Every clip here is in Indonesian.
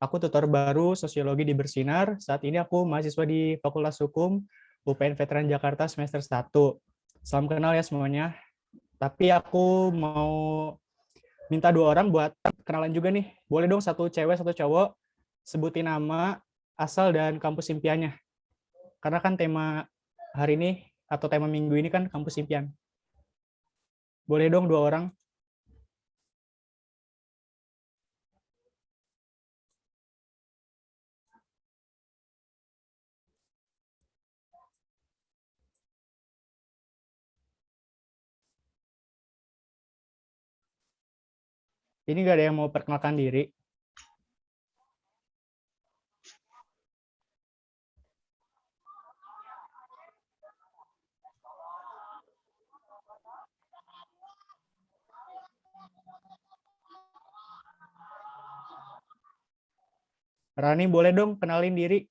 Aku tutor baru sosiologi di Bersinar. Saat ini aku mahasiswa di Fakultas Hukum UPN Veteran Jakarta semester 1. Salam kenal ya semuanya. Tapi aku mau minta 2 orang buat kenalan juga nih. Boleh dong satu cewek, satu cowok, sebutin nama, asal, dan kampus impiannya. Karena kan tema hari ini, atau tema minggu ini kan kampus impian. Boleh dong 2 orang? Ini gak ada yang mau perkenalkan diri. Rani, boleh dong kenalin diri.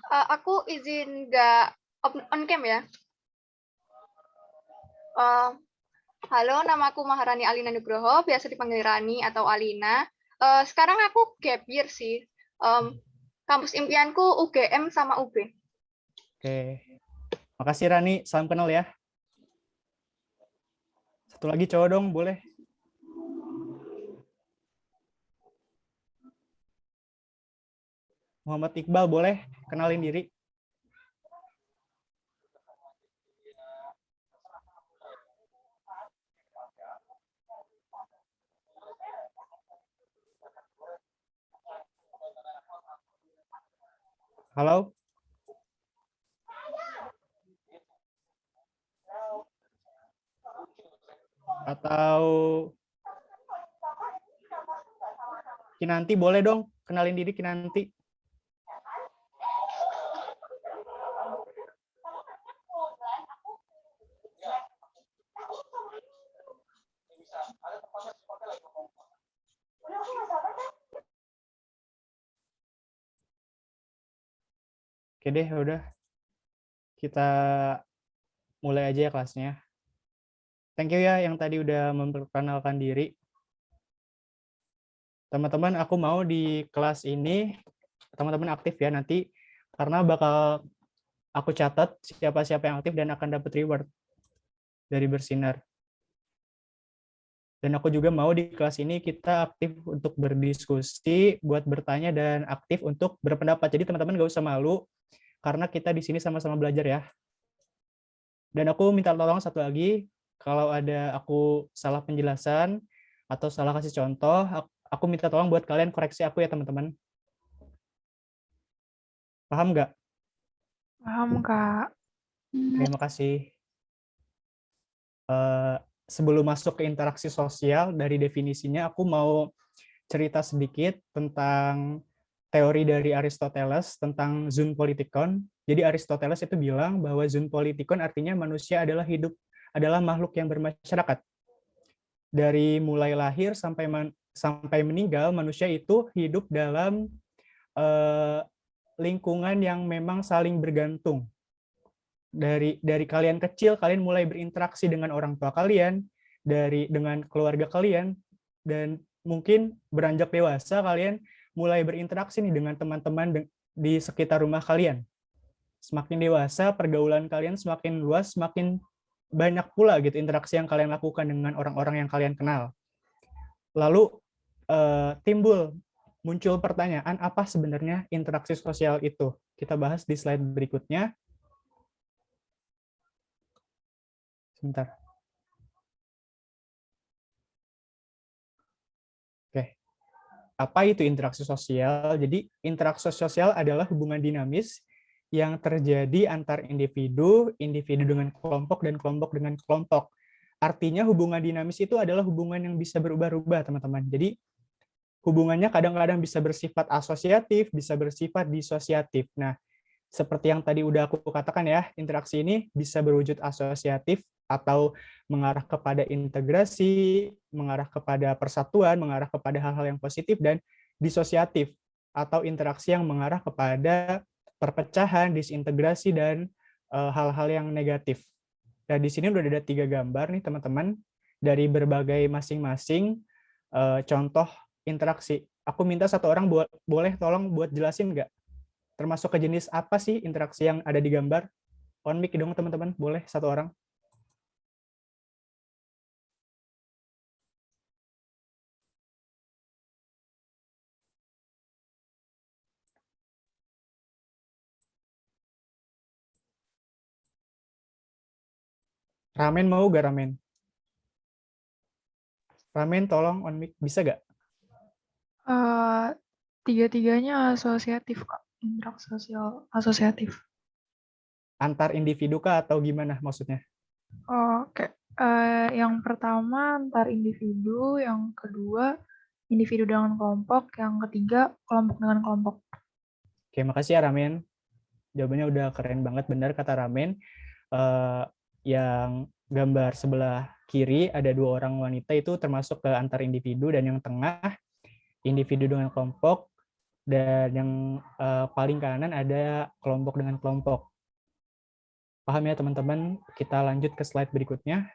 Aku izin nggak on cam ya. Halo, namaku Maharani Alina Nugroho, biasa dipanggil Rani atau Alina. Sekarang aku gap year sih. Kampus impianku UGM sama UB. Oke. Makasih Rani, salam kenal ya. Satu lagi cowok dong, boleh. Muhammad Iqbal, boleh kenalin diri. Halo. Atau Kinanti, boleh dong kenalin diri Kinanti. Oke deh, udah. Kita mulai aja ya kelasnya. Thank you ya yang tadi udah memperkenalkan diri. Teman-teman, aku mau di kelas ini, teman-teman aktif ya nanti, karena bakal aku catat siapa-siapa yang aktif dan akan dapat reward dari Bersinar. Dan aku juga mau di kelas ini kita aktif untuk berdiskusi, buat bertanya, dan aktif untuk berpendapat. Jadi teman-teman gak usah malu, karena kita di sini sama-sama belajar ya. Dan aku minta tolong satu lagi, kalau ada aku salah penjelasan atau salah kasih contoh, aku minta tolong buat kalian koreksi aku ya teman-teman. Paham nggak? Paham, Kak. Terima kasih. Sebelum masuk ke interaksi sosial, dari definisinya aku mau cerita sedikit tentang teori dari Aristoteles tentang zoon politikon. Jadi Aristoteles itu bilang bahwa zoon politikon artinya manusia adalah makhluk yang bermasyarakat. Dari mulai lahir sampai meninggal, manusia itu hidup dalam lingkungan yang memang saling bergantung. Dari kalian kecil, kalian mulai berinteraksi dengan orang tua kalian, dengan keluarga kalian, dan mungkin beranjak dewasa kalian mulai berinteraksi nih dengan teman-teman di sekitar rumah kalian. Semakin dewasa, pergaulan kalian semakin luas, semakin banyak pula gitu interaksi yang kalian lakukan dengan orang-orang yang kalian kenal. Lalu muncul pertanyaan, apa sebenarnya interaksi sosial itu? Kita bahas di slide berikutnya. Sebentar. Oke. Apa itu interaksi sosial? Jadi, interaksi sosial adalah hubungan dinamis yang terjadi antar individu, individu dengan kelompok, dan kelompok dengan kelompok. Artinya hubungan dinamis itu adalah hubungan yang bisa berubah-ubah, teman-teman. Jadi, hubungannya kadang-kadang bisa bersifat asosiatif, bisa bersifat disosiatif. Nah, seperti yang tadi udah aku katakan ya, interaksi ini bisa berwujud asosiatif atau mengarah kepada integrasi, mengarah kepada persatuan, mengarah kepada hal-hal yang positif, dan disosiatif atau interaksi yang mengarah kepada perpecahan, disintegrasi, dan hal-hal yang negatif. Nah, di sini udah ada 3 gambar nih teman-teman dari berbagai masing-masing contoh interaksi. Aku minta satu orang boleh tolong buat jelasin nggak? Termasuk ke jenis apa sih interaksi yang ada di gambar? On mic dong teman-teman, boleh satu orang. Ramen mau gak ramen? Ramen tolong on mic, bisa gak? Tiga-tiganya asosiatif, Kak. Interaksi sosial asosiatif. Antar individu kah atau gimana maksudnya? Oke. Yang pertama antar individu, yang kedua individu dengan kelompok, yang ketiga kelompok dengan kelompok. Oke, makasih ya Ramen. Jawabannya udah keren banget, benar kata Ramen. Yang gambar sebelah kiri ada 2 orang wanita itu termasuk ke antar individu, dan yang tengah individu dengan kelompok, dan yang paling kanan ada kelompok dengan kelompok. Paham ya teman-teman? Kita lanjut ke slide berikutnya.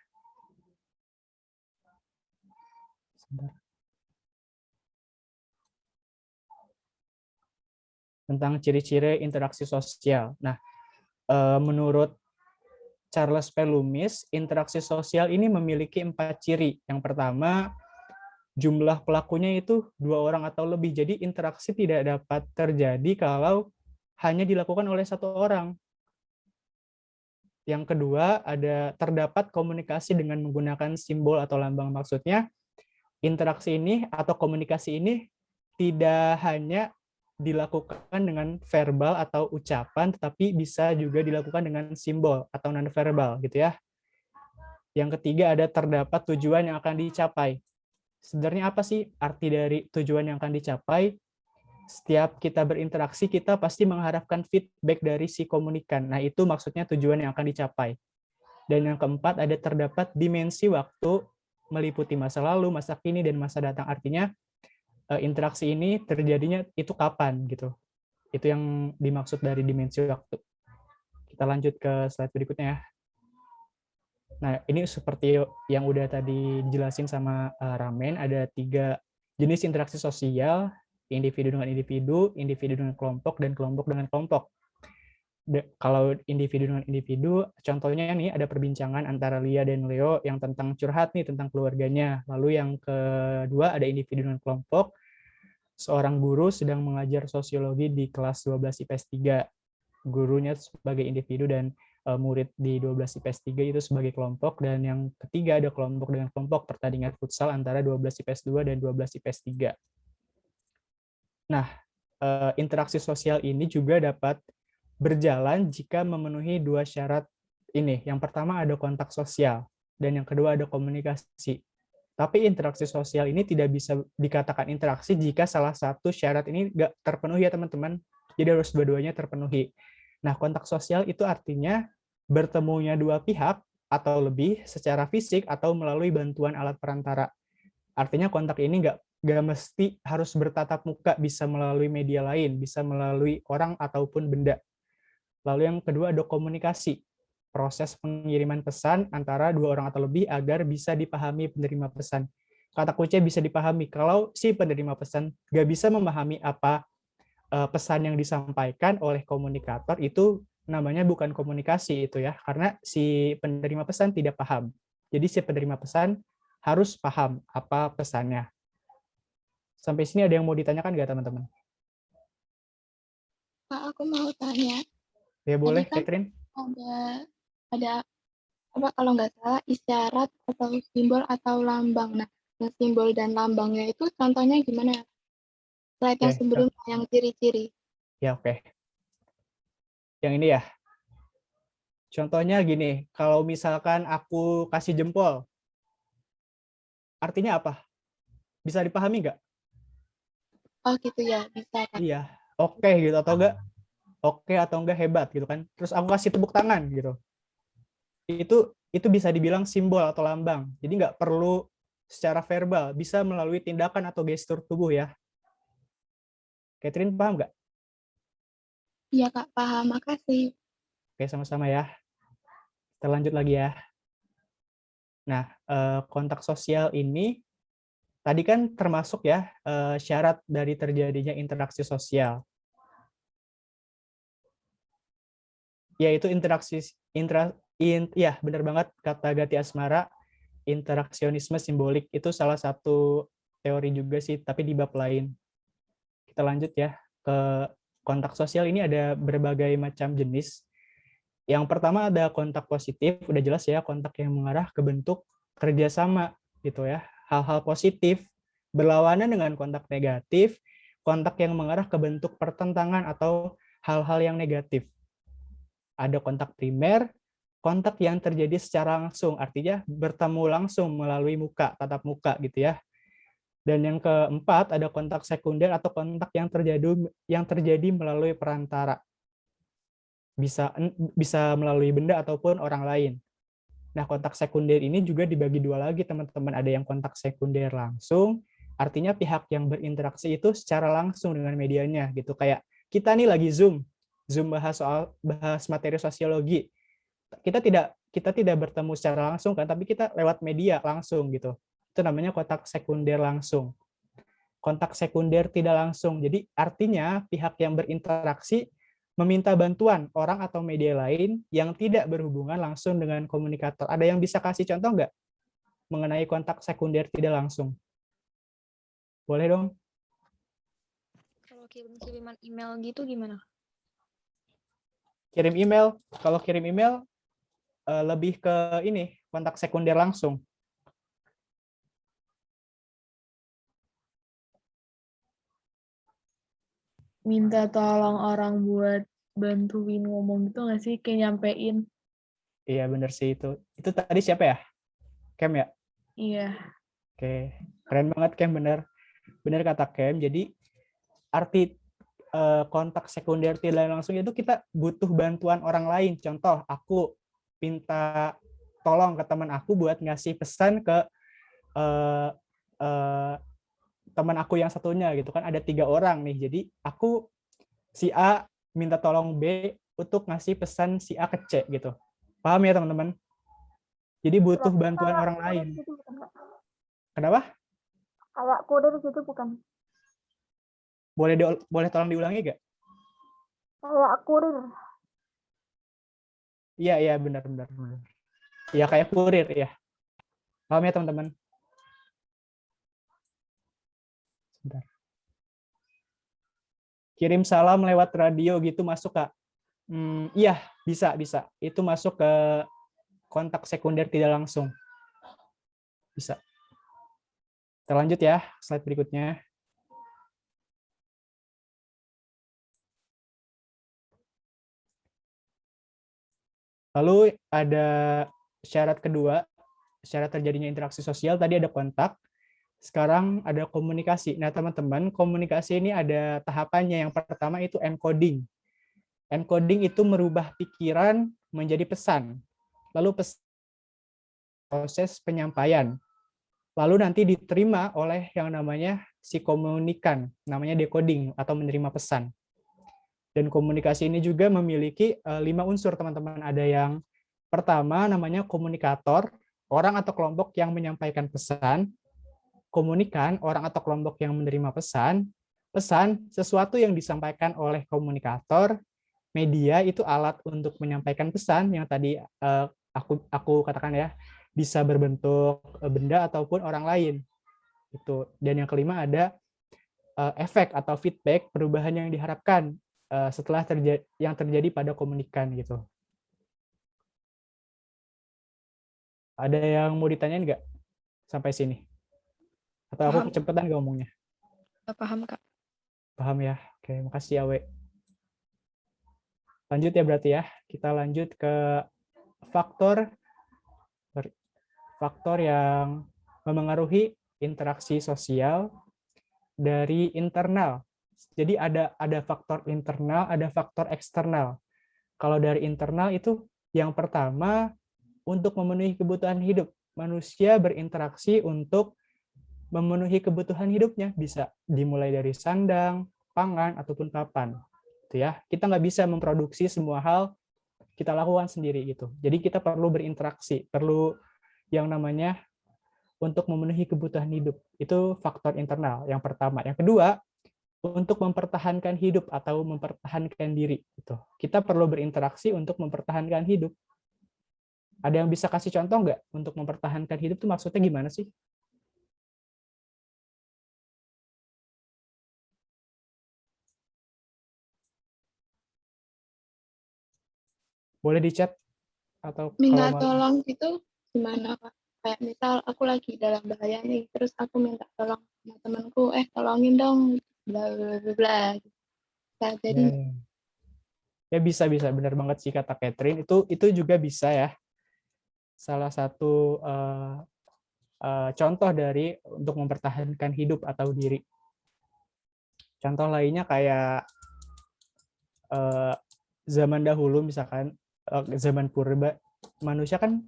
Sebentar. Tentang ciri-ciri interaksi sosial. Nah, menurut Charles P. Loomis, interaksi sosial ini memiliki 4 ciri. Yang pertama, jumlah pelakunya itu 2 orang atau lebih. Jadi interaksi tidak dapat terjadi kalau hanya dilakukan oleh 1 orang. Yang kedua, terdapat komunikasi dengan menggunakan simbol atau lambang. Maksudnya, interaksi ini atau komunikasi ini tidak hanya dilakukan dengan verbal atau ucapan, tetapi bisa juga dilakukan dengan simbol atau nonverbal gitu ya. Yang ketiga, terdapat tujuan yang akan dicapai. Sebenarnya apa sih arti dari tujuan yang akan dicapai? Setiap kita berinteraksi, kita pasti mengharapkan feedback dari si komunikan. Nah, itu maksudnya tujuan yang akan dicapai. Dan yang keempat, terdapat dimensi waktu meliputi masa lalu, masa kini, dan masa datang. Artinya, interaksi ini terjadinya itu kapan gitu. Itu yang dimaksud dari dimensi waktu. Kita lanjut ke slide berikutnya ya. Nah, ini seperti yang udah tadi dijelasin sama Ramen, ada 3 jenis interaksi sosial, individu dengan individu, individu dengan kelompok, dan kelompok dengan kelompok. Kalau individu dengan individu, contohnya nih ada perbincangan antara Lia dan Leo yang tentang curhat nih, tentang keluarganya. Lalu yang kedua ada individu dengan kelompok, seorang guru sedang mengajar sosiologi di kelas 12 IPS 3. Gurunya sebagai individu dan murid di 12 IPS 3 itu sebagai kelompok. Dan yang ketiga ada kelompok dengan kelompok, pertandingan futsal antara 12 IPS 2 dan 12 IPS 3. Nah, interaksi sosial ini juga dapat berjalan jika memenuhi 2 syarat ini. Yang pertama ada kontak sosial, dan yang kedua ada komunikasi. Tapi interaksi sosial ini tidak bisa dikatakan interaksi jika salah satu syarat ini nggak terpenuhi ya teman-teman. Jadi harus dua-duanya terpenuhi. Nah, kontak sosial itu artinya bertemunya 2 pihak atau lebih secara fisik atau melalui bantuan alat perantara. Artinya kontak ini nggak mesti harus bertatap muka, bisa melalui media lain, bisa melalui orang ataupun benda. Lalu yang kedua ada komunikasi, proses pengiriman pesan antara 2 orang atau lebih agar bisa dipahami penerima pesan. Kata kunci bisa dipahami. Kalau si penerima pesan nggak bisa memahami apa pesan yang disampaikan oleh komunikator, itu namanya bukan komunikasi itu ya, karena si penerima pesan tidak paham. Jadi si penerima pesan harus paham apa pesannya. Sampai sini ada yang mau ditanyakan nggak teman-teman? Kak, aku mau tanya. Ya boleh, Tadi kan Catherine. ada apa kalau nggak salah isyarat atau simbol atau lambang. Nah, yang simbol dan lambangnya itu contohnya gimana? Slide yang sebelumnya yang ciri-ciri. Ya, oke. Yang ini ya. Contohnya gini, kalau misalkan aku kasih jempol, artinya apa? Bisa dipahami nggak? Oh gitu ya, bisa Kak. Iya, oke gitu, atau enggak oke atau enggak hebat gitu kan. Terus aku kasih tepuk tangan gitu. Itu bisa dibilang simbol atau lambang. Jadi nggak perlu secara verbal, bisa melalui tindakan atau gestur tubuh ya. Catherine paham nggak? Iya Kak, paham. Makasih. Oke, sama-sama ya. Kita lanjut lagi ya. Nah, kontak sosial ini tadi kan termasuk ya syarat dari terjadinya interaksi sosial, yaitu ya benar banget kata Gati Asmara, interaksionisme simbolik itu salah satu teori juga sih, tapi di bab lain. Kita lanjut ya ke kontak sosial. Ini ada berbagai macam jenis. Yang pertama ada kontak positif, udah jelas ya, kontak yang mengarah ke bentuk kerjasama gitu ya, hal-hal positif. Berlawanan dengan kontak negatif, kontak yang mengarah ke bentuk pertentangan atau hal-hal yang negatif. Ada kontak primer, kontak yang terjadi secara langsung, artinya bertemu langsung melalui muka, tatap muka gitu ya. Dan yang keempat ada kontak sekunder atau kontak yang terjadi melalui perantara. Bisa melalui benda ataupun orang lain. Nah, kontak sekunder ini juga dibagi dua lagi, teman-teman. Ada yang kontak sekunder langsung, artinya pihak yang berinteraksi itu secara langsung dengan medianya gitu. Kayak kita nih lagi Zoom bahas materi sosiologi. Kita tidak bertemu secara langsung kan, tapi kita lewat media langsung gitu. Itu namanya kontak sekunder langsung. Kontak sekunder tidak langsung. Jadi artinya pihak yang berinteraksi meminta bantuan orang atau media lain yang tidak berhubungan langsung dengan komunikator. Ada yang bisa kasih contoh nggak mengenai kontak sekunder tidak langsung? Boleh dong? Kalau kirim-kiriman email gitu gimana? Kirim email. Kalau kirim email lebih ke ini, kontak sekunder langsung. Minta tolong orang buat bantuin ngomong gitu nggak sih? Kayak nyampein. Iya, bener sih itu. Itu tadi siapa ya? Kem ya? Iya. Oke, keren banget Kem, bener. Bener kata Kem. Jadi arti kontak sekunder tidak langsung itu kita butuh bantuan orang lain. Contoh, aku minta tolong ke teman aku buat ngasih pesan ke teman aku yang satunya gitu kan, ada 3 orang nih. Jadi aku si A minta tolong B untuk ngasih pesan si A ke C gitu. Paham ya teman-teman? Jadi butuh bantuan orang lain. Kenapa? Kayak kurir gitu bukan? Boleh tolong diulangi gak? Kayak kurir. Iya benar. Iya kayak kurir ya. Paham ya teman-teman? Sebentar. Kirim salam lewat radio gitu masuk Kak? Iya, bisa. Itu masuk ke kontak sekunder tidak langsung. Bisa. Kita lanjut ya, slide berikutnya. Lalu ada syarat kedua, syarat terjadinya interaksi sosial, tadi ada kontak, sekarang ada komunikasi. Nah teman-teman, komunikasi ini ada tahapannya. Yang pertama itu encoding. Encoding itu merubah pikiran menjadi pesan. Lalu proses penyampaian. Lalu nanti diterima oleh yang namanya si komunikan, namanya decoding atau menerima pesan. Dan komunikasi ini juga memiliki 5 unsur, teman-teman. Ada yang pertama namanya komunikator, orang atau kelompok yang menyampaikan pesan. Komunikan, orang atau kelompok yang menerima pesan. Pesan, sesuatu yang disampaikan oleh komunikator. Media itu alat untuk menyampaikan pesan yang tadi aku katakan ya, bisa berbentuk benda ataupun orang lain. Dan yang kelima ada efek atau feedback, perubahan yang diharapkan setelah yang terjadi pada komunikan gitu. Ada yang mau ditanyain nggak sampai sini? Atau aku kecepatan nggak ngomongnya? Paham Kak. Paham ya? Oke, makasih Awe. Lanjut ya berarti ya. Kita lanjut ke faktor yang memengaruhi interaksi sosial dari internal. Jadi ada faktor internal, ada faktor eksternal. Kalau dari internal itu yang pertama untuk memenuhi kebutuhan hidup. Manusia berinteraksi untuk memenuhi kebutuhan hidupnya, bisa dimulai dari sandang, pangan, ataupun papan. Gitu ya. Kita nggak bisa memproduksi semua hal kita lakukan sendiri gitu. Jadi kita perlu berinteraksi, perlu yang namanya untuk memenuhi kebutuhan hidup. Itu faktor internal yang pertama. Yang kedua, untuk mempertahankan hidup atau mempertahankan diri. Gitu. Kita perlu berinteraksi untuk mempertahankan hidup. Ada yang bisa kasih contoh nggak untuk mempertahankan hidup itu maksudnya gimana sih? Boleh di chat atau Minta kalau mau. tolong itu gimana, Kak? Kayak misal aku lagi dalam bahaya nih, terus aku minta tolong sama temanku, tolongin dong, bla bla bla bla. Nah, Ya, jadi ya. Ya bisa benar banget sih kata Catherine, itu juga bisa ya, salah satu contoh dari untuk mempertahankan hidup atau diri. Contoh lainnya kayak zaman dahulu misalkan zaman purba, manusia kan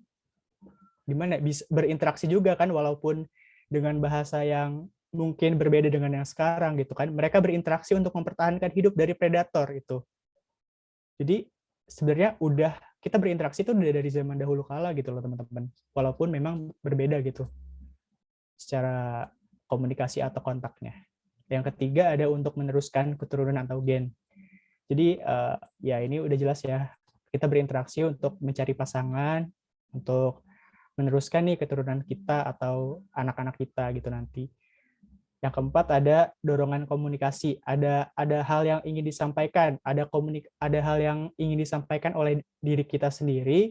gimana bisa berinteraksi juga kan, walaupun dengan bahasa yang mungkin berbeda dengan yang sekarang gitu kan, mereka berinteraksi untuk mempertahankan hidup dari predator itu. Jadi sebenarnya kita berinteraksi itu udah dari zaman dahulu kala gitu loh teman-teman, walaupun memang berbeda gitu secara komunikasi atau kontaknya. Yang ketiga ada untuk meneruskan keturunan atau gen. Jadi ya ini udah jelas ya, kita berinteraksi untuk mencari pasangan, untuk meneruskan nih keturunan kita atau anak-anak kita gitu nanti. Yang keempat ada dorongan komunikasi, ada hal yang ingin disampaikan, ada hal yang ingin disampaikan oleh diri kita sendiri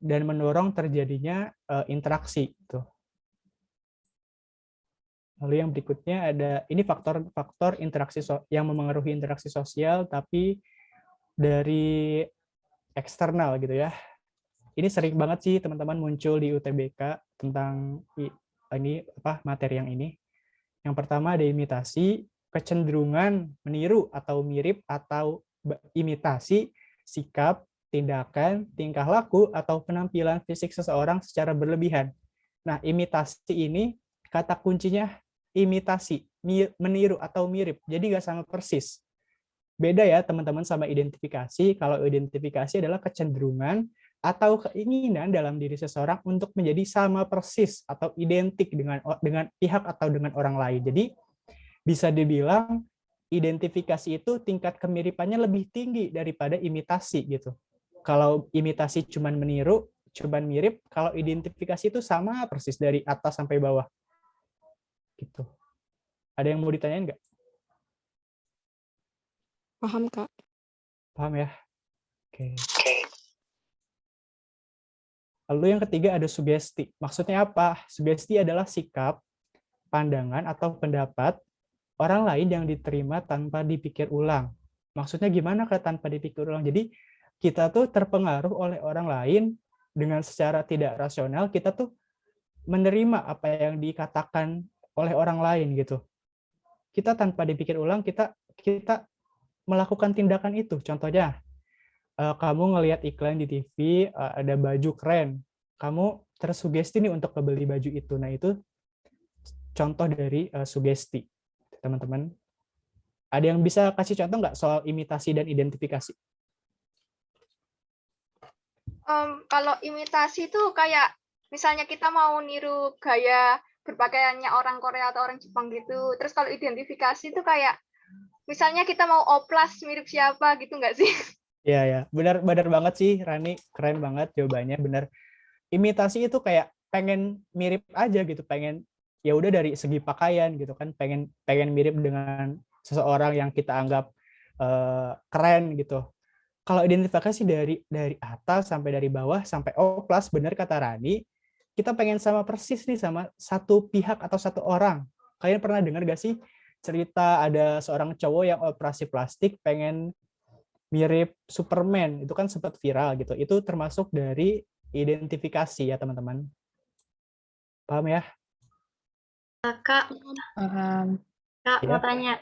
dan mendorong terjadinya interaksi gitu. Lalu yang berikutnya ada ini faktor-faktor interaksi yang memengaruhi interaksi sosial tapi dari eksternal gitu ya. Ini sering banget sih teman-teman muncul di UTBK tentang ini materi yang ini. Yang pertama ada imitasi, kecenderungan meniru atau mirip atau imitasi sikap, tindakan, tingkah laku atau penampilan fisik seseorang secara berlebihan. Nah, imitasi ini kata kuncinya imitasi, meniru atau mirip. Jadi nggak sama persis. Beda ya teman-teman sama identifikasi. Kalau identifikasi adalah kecenderungan atau keinginan dalam diri seseorang untuk menjadi sama persis atau identik dengan pihak atau dengan orang lain. Jadi bisa dibilang identifikasi itu tingkat kemiripannya lebih tinggi daripada imitasi gitu. Kalau imitasi cuman meniru, cuman mirip, kalau identifikasi itu sama persis dari atas sampai bawah. Gitu. Ada yang mau ditanyain nggak? Paham, Kak. Paham ya? Oke. Lalu yang ketiga ada sugesti. Maksudnya apa? Sugesti adalah sikap, pandangan, atau pendapat orang lain yang diterima tanpa dipikir ulang. Maksudnya gimana tanpa dipikir ulang? Jadi kita tuh terpengaruh oleh orang lain dengan secara tidak rasional, kita tuh menerima apa yang dikatakan oleh orang lain gitu. Kita tanpa dipikir ulang, kita melakukan tindakan itu. Contohnya, kamu ngelihat iklan di TV, ada baju keren, kamu tersugesti nih untuk membeli baju itu. Nah, itu contoh dari sugesti, teman-teman. Ada yang bisa kasih contoh nggak soal imitasi dan identifikasi? Kalau imitasi itu kayak misalnya kita mau niru gaya berpakaiannya orang Korea atau orang Jepang gitu. Terus kalau identifikasi itu kayak misalnya kita mau oplas mirip siapa gitu nggak sih? Iya, ya, benar banget sih, Rani, keren banget jawabannya, benar. Imitasi itu kayak pengen mirip aja gitu, pengen ya udah dari segi pakaian gitu kan, pengen mirip dengan seseorang yang kita anggap keren gitu. Kalau identifikasi dari atas sampai dari bawah sampai oplas, benar kata Rani, kita pengen sama persis nih sama satu pihak atau satu orang. Kalian pernah dengar gak sih cerita ada seorang cowok yang operasi plastik pengen mirip Superman, itu kan sempat viral gitu. Itu termasuk dari identifikasi ya teman-teman. Paham ya? Kak, Paham. Kak Ya. mau tanya.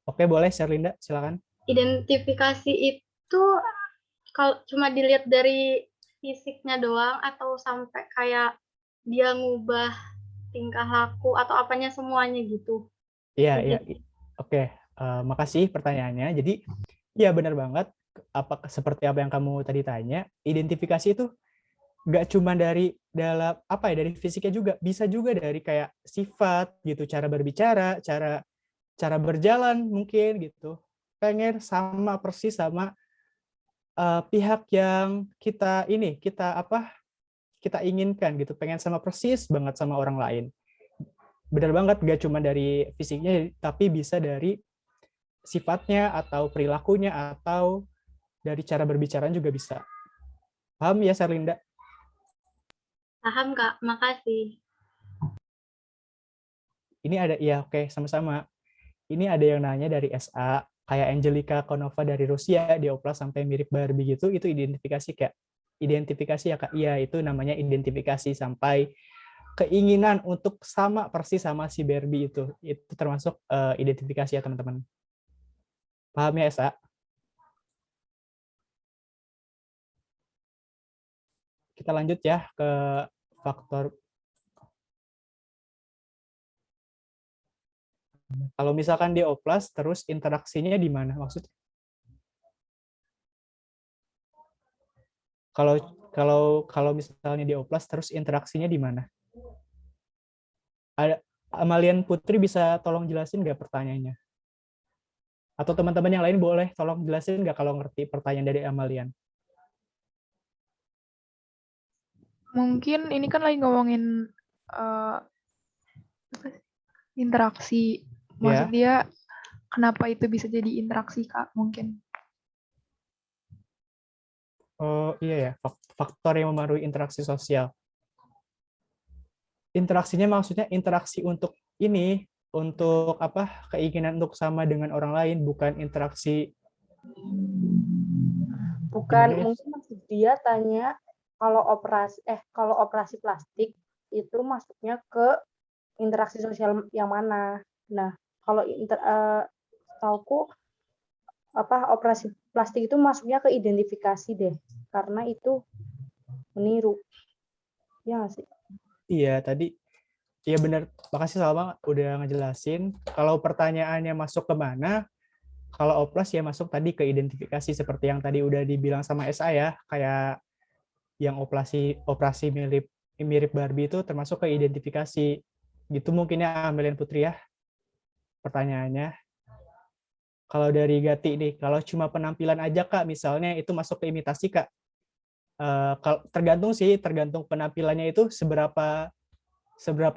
Oke, boleh Sherlinda, silakan. Identifikasi itu kalau cuma dilihat dari fisiknya doang atau sampai kayak dia ngubah tingkah laku atau apanya semuanya gitu? Iya. Oke, makasih pertanyaannya. Jadi, ya benar banget. Seperti apa yang kamu tadi tanya, identifikasi itu nggak cuma dari dalam apa ya, dari fisiknya juga, bisa juga dari kayak sifat gitu, cara berbicara, cara berjalan mungkin gitu. Pengen sama persis sama pihak yang kita inginkan gitu, pengen sama persis banget sama orang lain. Benar banget, gak cuma dari fisiknya, tapi bisa dari sifatnya atau perilakunya atau dari cara berbicara juga bisa. Paham ya, Serlinda? Paham, Kak. Makasih. Ini ada, ya oke, sama-sama. Ini ada yang nanya dari SA, kayak Angelica Konova dari Rusia, di Oplas sampai mirip Barbie gitu, itu identifikasi ya Kak? Iya, itu namanya identifikasi sampai keinginan untuk sama persis sama si Barbie itu termasuk identifikasi ya teman-teman. Paham ya Esa? Kita lanjut ya ke faktor. Kalau misalkan di Oplas, terus interaksinya di mana maksudnya? Kalau misalnya di Oplas, terus interaksinya di mana? Ada Amalian Putri bisa tolong jelasin nggak pertanyaannya? Atau teman-teman yang lain boleh tolong jelasin nggak kalau ngerti pertanyaan dari Amalian? Mungkin ini kan lagi ngomongin interaksi. Maksud dia kenapa itu bisa jadi interaksi, Kak? Mungkin. Oh iya ya, faktor yang memengaruhi interaksi sosial. Interaksinya maksudnya interaksi untuk ini, untuk apa? Keinginan untuk sama dengan orang lain, bukan interaksi. Bukan, Gimana ya? mungkin maksud dia tanya kalau operasi plastik itu masuknya ke interaksi sosial yang mana. Nah, kalau tauku operasi plastik itu masuknya ke identifikasi deh, karena itu meniru. Ya nggak sih? Iya, tadi. Iya benar, makasih Salma udah ngejelasin. Kalau pertanyaannya masuk ke mana, kalau Oplas ya masuk tadi ke identifikasi seperti yang tadi udah dibilang sama SA ya, kayak yang operasi mirip Barbie itu termasuk ke identifikasi. Gitu mungkin ya Amelian Putri ya pertanyaannya. Kalau dari Gati nih, kalau cuma penampilan aja Kak, misalnya itu masuk ke imitasi Kak. Tergantung penampilannya itu seberapa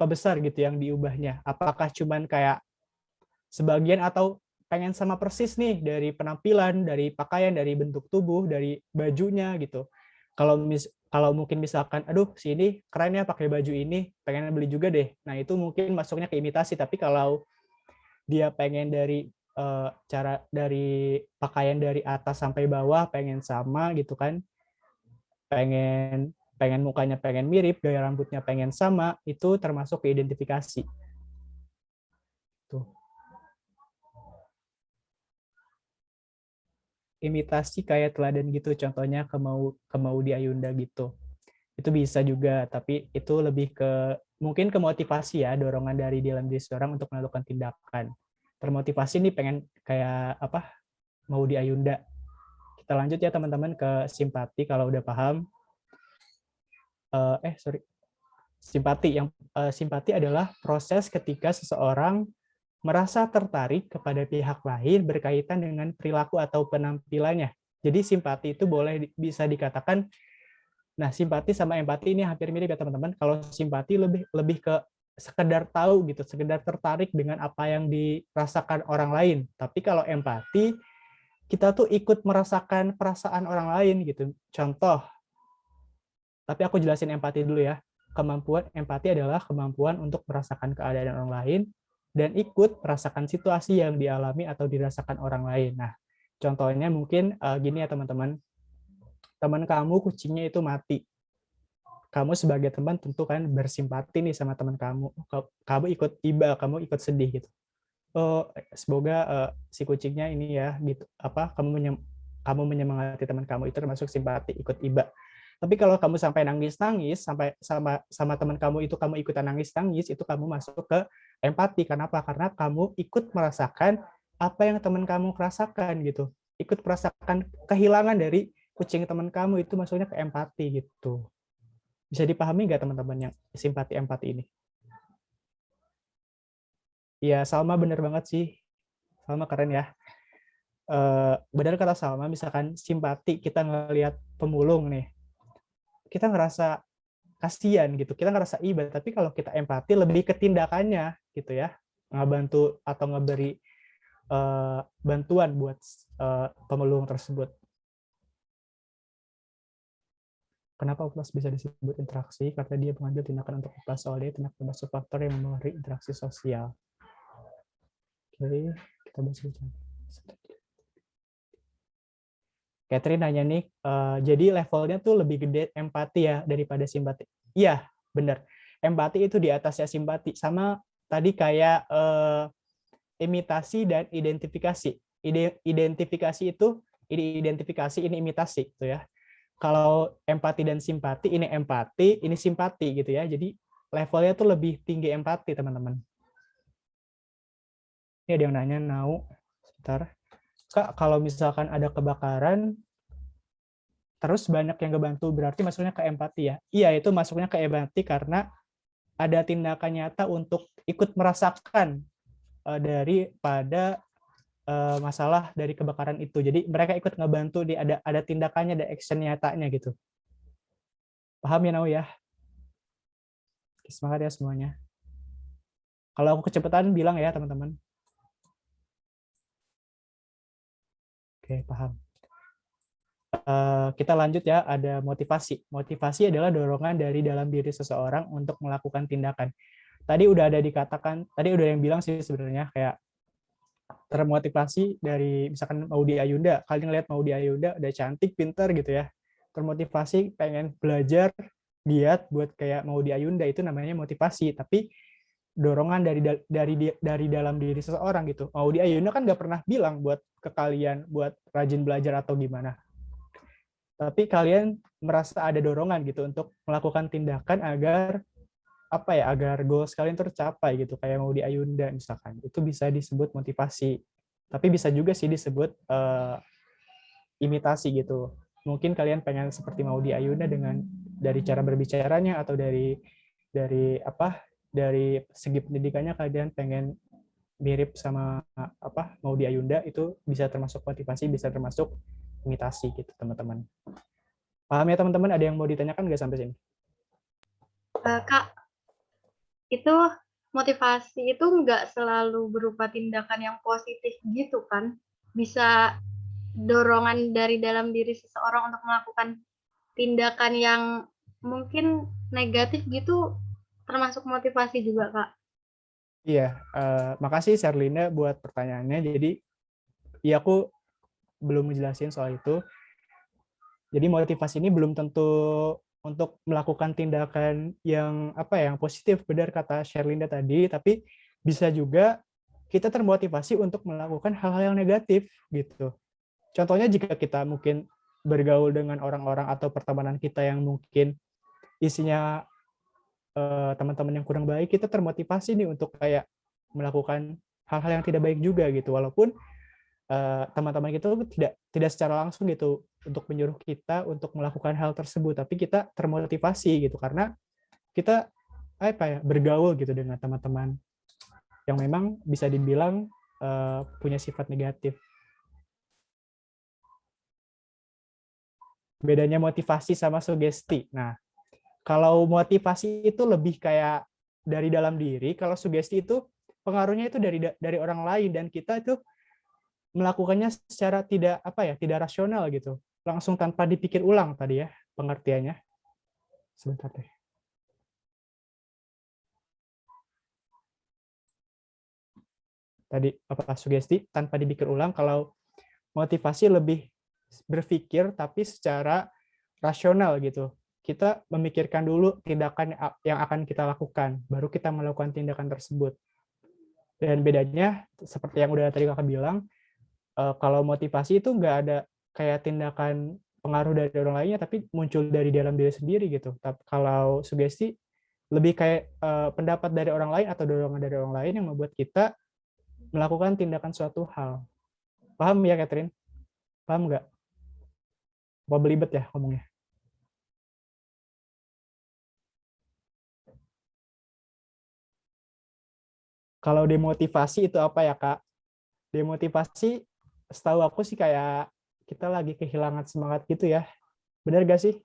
besar gitu yang diubahnya. Apakah cuman kayak sebagian atau pengen sama persis nih dari penampilan, dari pakaian, dari bentuk tubuh, dari bajunya gitu. Kalau mungkin misalkan, aduh si ini keren ya pakai baju ini, pengen beli juga deh. Nah itu mungkin masuknya ke imitasi. Tapi kalau dia pengen dari dari pakaian dari atas sampai bawah pengen sama gitu kan, pengen mukanya pengen mirip, gaya rambutnya pengen sama, itu termasuk ke identifikasi. Tuh. Imitasi kayak teladan gitu, contohnya kemau di Ayunda gitu. Itu bisa juga, tapi itu lebih ke mungkin ke motivasi ya, dorongan dari dalam diri seorang untuk melakukan tindakan. Termotivasi nih pengen kayak apa? Mau di Ayunda. Kita lanjut ya teman-teman ke simpati kalau udah paham. Simpati adalah proses ketika seseorang merasa tertarik kepada pihak lain berkaitan dengan perilaku atau penampilannya. Jadi simpati itu bisa dikatakan, nah simpati sama empati ini hampir mirip ya teman-teman. Kalau simpati lebih ke sekedar tahu gitu, sekedar tertarik dengan apa yang dirasakan orang lain. Tapi kalau empati, kita tuh ikut merasakan perasaan orang lain gitu. Contoh, tapi aku jelasin empati dulu ya. Kemampuan empati adalah kemampuan untuk merasakan keadaan orang lain dan ikut merasakan situasi yang dialami atau dirasakan orang lain. Nah, contohnya mungkin gini ya teman-teman. Teman kamu kucingnya itu mati. Kamu sebagai teman tentu kan bersimpati nih sama teman kamu. Kamu ikut iba, kamu ikut sedih gitu. Oh, semoga si kucingnya ini ya gitu. Kamu menyemangati teman kamu, itu termasuk simpati, ikut iba. Tapi kalau kamu sampai nangis-nangis, sampai sama teman kamu itu kamu ikutan nangis-nangis, itu kamu masuk ke empati. Kenapa? Karena kamu ikut merasakan apa yang teman kamu rasakan gitu. Ikut merasakan kehilangan dari kucing teman kamu, itu masuknya ke empati gitu. Bisa dipahami nggak teman-teman yang simpati empati ini? Iya, Salma bener banget sih. Salma keren ya. Benar kata Salma, misalkan simpati kita ngelihat pemulung nih, kita ngerasa kasihan gitu, kita ngerasa iba, tapi kalau kita empati lebih ke tindakannya gitu ya, ngebantu atau ngeberi bantuan buat pemulung tersebut. Kenapa oplas bisa disebut interaksi? Karena dia mengambil tindakan untuk oplas, soalnya tindak termasuk faktor yang mempengaruhi interaksi sosial. Oke, kita bahas dulu. Catherine nanya nih, jadi levelnya tuh lebih gede empati ya daripada simpati. Iya, benar. Empati itu di atasnya simpati. Sama tadi kayak imitasi dan identifikasi. Identifikasi itu identifikasi, ini imitasi gitu ya. Kalau empati dan simpati, ini empati, ini simpati gitu ya. Jadi levelnya tuh lebih tinggi empati, teman-teman. Ini ada yang nanya, Nau. Sebentar. Kak, kalau misalkan ada kebakaran, terus banyak yang ngebantu, berarti masuknya ke empati ya? Iya, itu masuknya ke empati karena ada tindakan nyata untuk ikut merasakan daripada masalah dari kebakaran itu. Jadi mereka ikut ngebantu, ada tindakannya, ada action nyatanya gitu. Paham ya, Nau ya? Semangat ya semuanya. Kalau aku kecepatan bilang ya, teman-teman. Oke, paham. Kita lanjut ya, ada motivasi. Motivasi adalah dorongan dari dalam diri seseorang untuk melakukan tindakan. Tadi udah ada dikatakan, tadi udah yang bilang sih sebenarnya kayak termotivasi dari misalkan Maudy Ayunda. Kalian lihat Maudy Ayunda udah cantik, pintar gitu ya. Termotivasi pengen belajar giat buat kayak Maudy Ayunda, itu namanya motivasi. Tapi dorongan dari dalam diri seseorang gitu. Maudy Ayunda kan nggak pernah bilang buat ke kalian buat rajin belajar atau gimana. Tapi kalian merasa ada dorongan gitu untuk melakukan tindakan agar agar goals kalian tercapai gitu, kayak Maudy Ayunda misalkan. Itu bisa disebut motivasi. Tapi bisa juga sih disebut imitasi gitu. Mungkin kalian pengen seperti Maudy Ayunda dengan dari cara berbicaranya atau dari segi pendidikannya kalian pengen mirip sama Maudy Ayunda, itu bisa termasuk motivasi, bisa termasuk imitasi gitu, teman-teman. Paham ya teman-teman? Ada yang mau ditanyakan nggak sampai sini? Kak, itu motivasi itu nggak selalu berupa tindakan yang positif gitu kan? Bisa dorongan dari dalam diri seseorang untuk melakukan tindakan yang mungkin negatif gitu, termasuk motivasi juga, Kak. Iya, makasih Sherlinda buat pertanyaannya. Jadi, iya aku belum menjelasin soal itu. Jadi motivasi ini belum tentu untuk melakukan tindakan yang yang positif, benar kata Sherlinda tadi, tapi bisa juga kita termotivasi untuk melakukan hal-hal yang negatif gitu. Contohnya jika kita mungkin bergaul dengan orang-orang atau pertemanan kita yang mungkin isinya teman-teman yang kurang baik, kita termotivasi nih untuk kayak melakukan hal-hal yang tidak baik juga gitu, walaupun teman-teman kita tidak secara langsung gitu untuk menyuruh kita untuk melakukan hal tersebut, tapi kita termotivasi gitu karena kita bergaul gitu dengan teman-teman yang memang bisa dibilang punya sifat negatif. Bedanya motivasi sama sugesti. Nah, kalau motivasi itu lebih kayak dari dalam diri, kalau sugesti itu pengaruhnya itu dari orang lain, dan kita itu melakukannya secara tidak rasional gitu, langsung tanpa dipikir ulang tadi ya pengertiannya. Sebentar deh. Tadi sugesti tanpa dipikir ulang, kalau motivasi lebih berpikir tapi secara rasional gitu. Kita memikirkan dulu tindakan yang akan kita lakukan, baru kita melakukan tindakan tersebut. Dan bedanya seperti yang udah tadi kakak bilang, kalau motivasi itu nggak ada kayak tindakan pengaruh dari orang lainnya, tapi muncul dari dalam diri sendiri gitu. Tapi kalau sugesti lebih kayak pendapat dari orang lain atau dorongan dari orang lain yang membuat kita melakukan tindakan suatu hal. Paham ya, Catherine? Paham nggak? Apa belibet ya ngomongnya? Kalau demotivasi itu apa ya, Kak? Demotivasi, setahu aku sih kayak kita lagi kehilangan semangat gitu ya. Benar gak sih?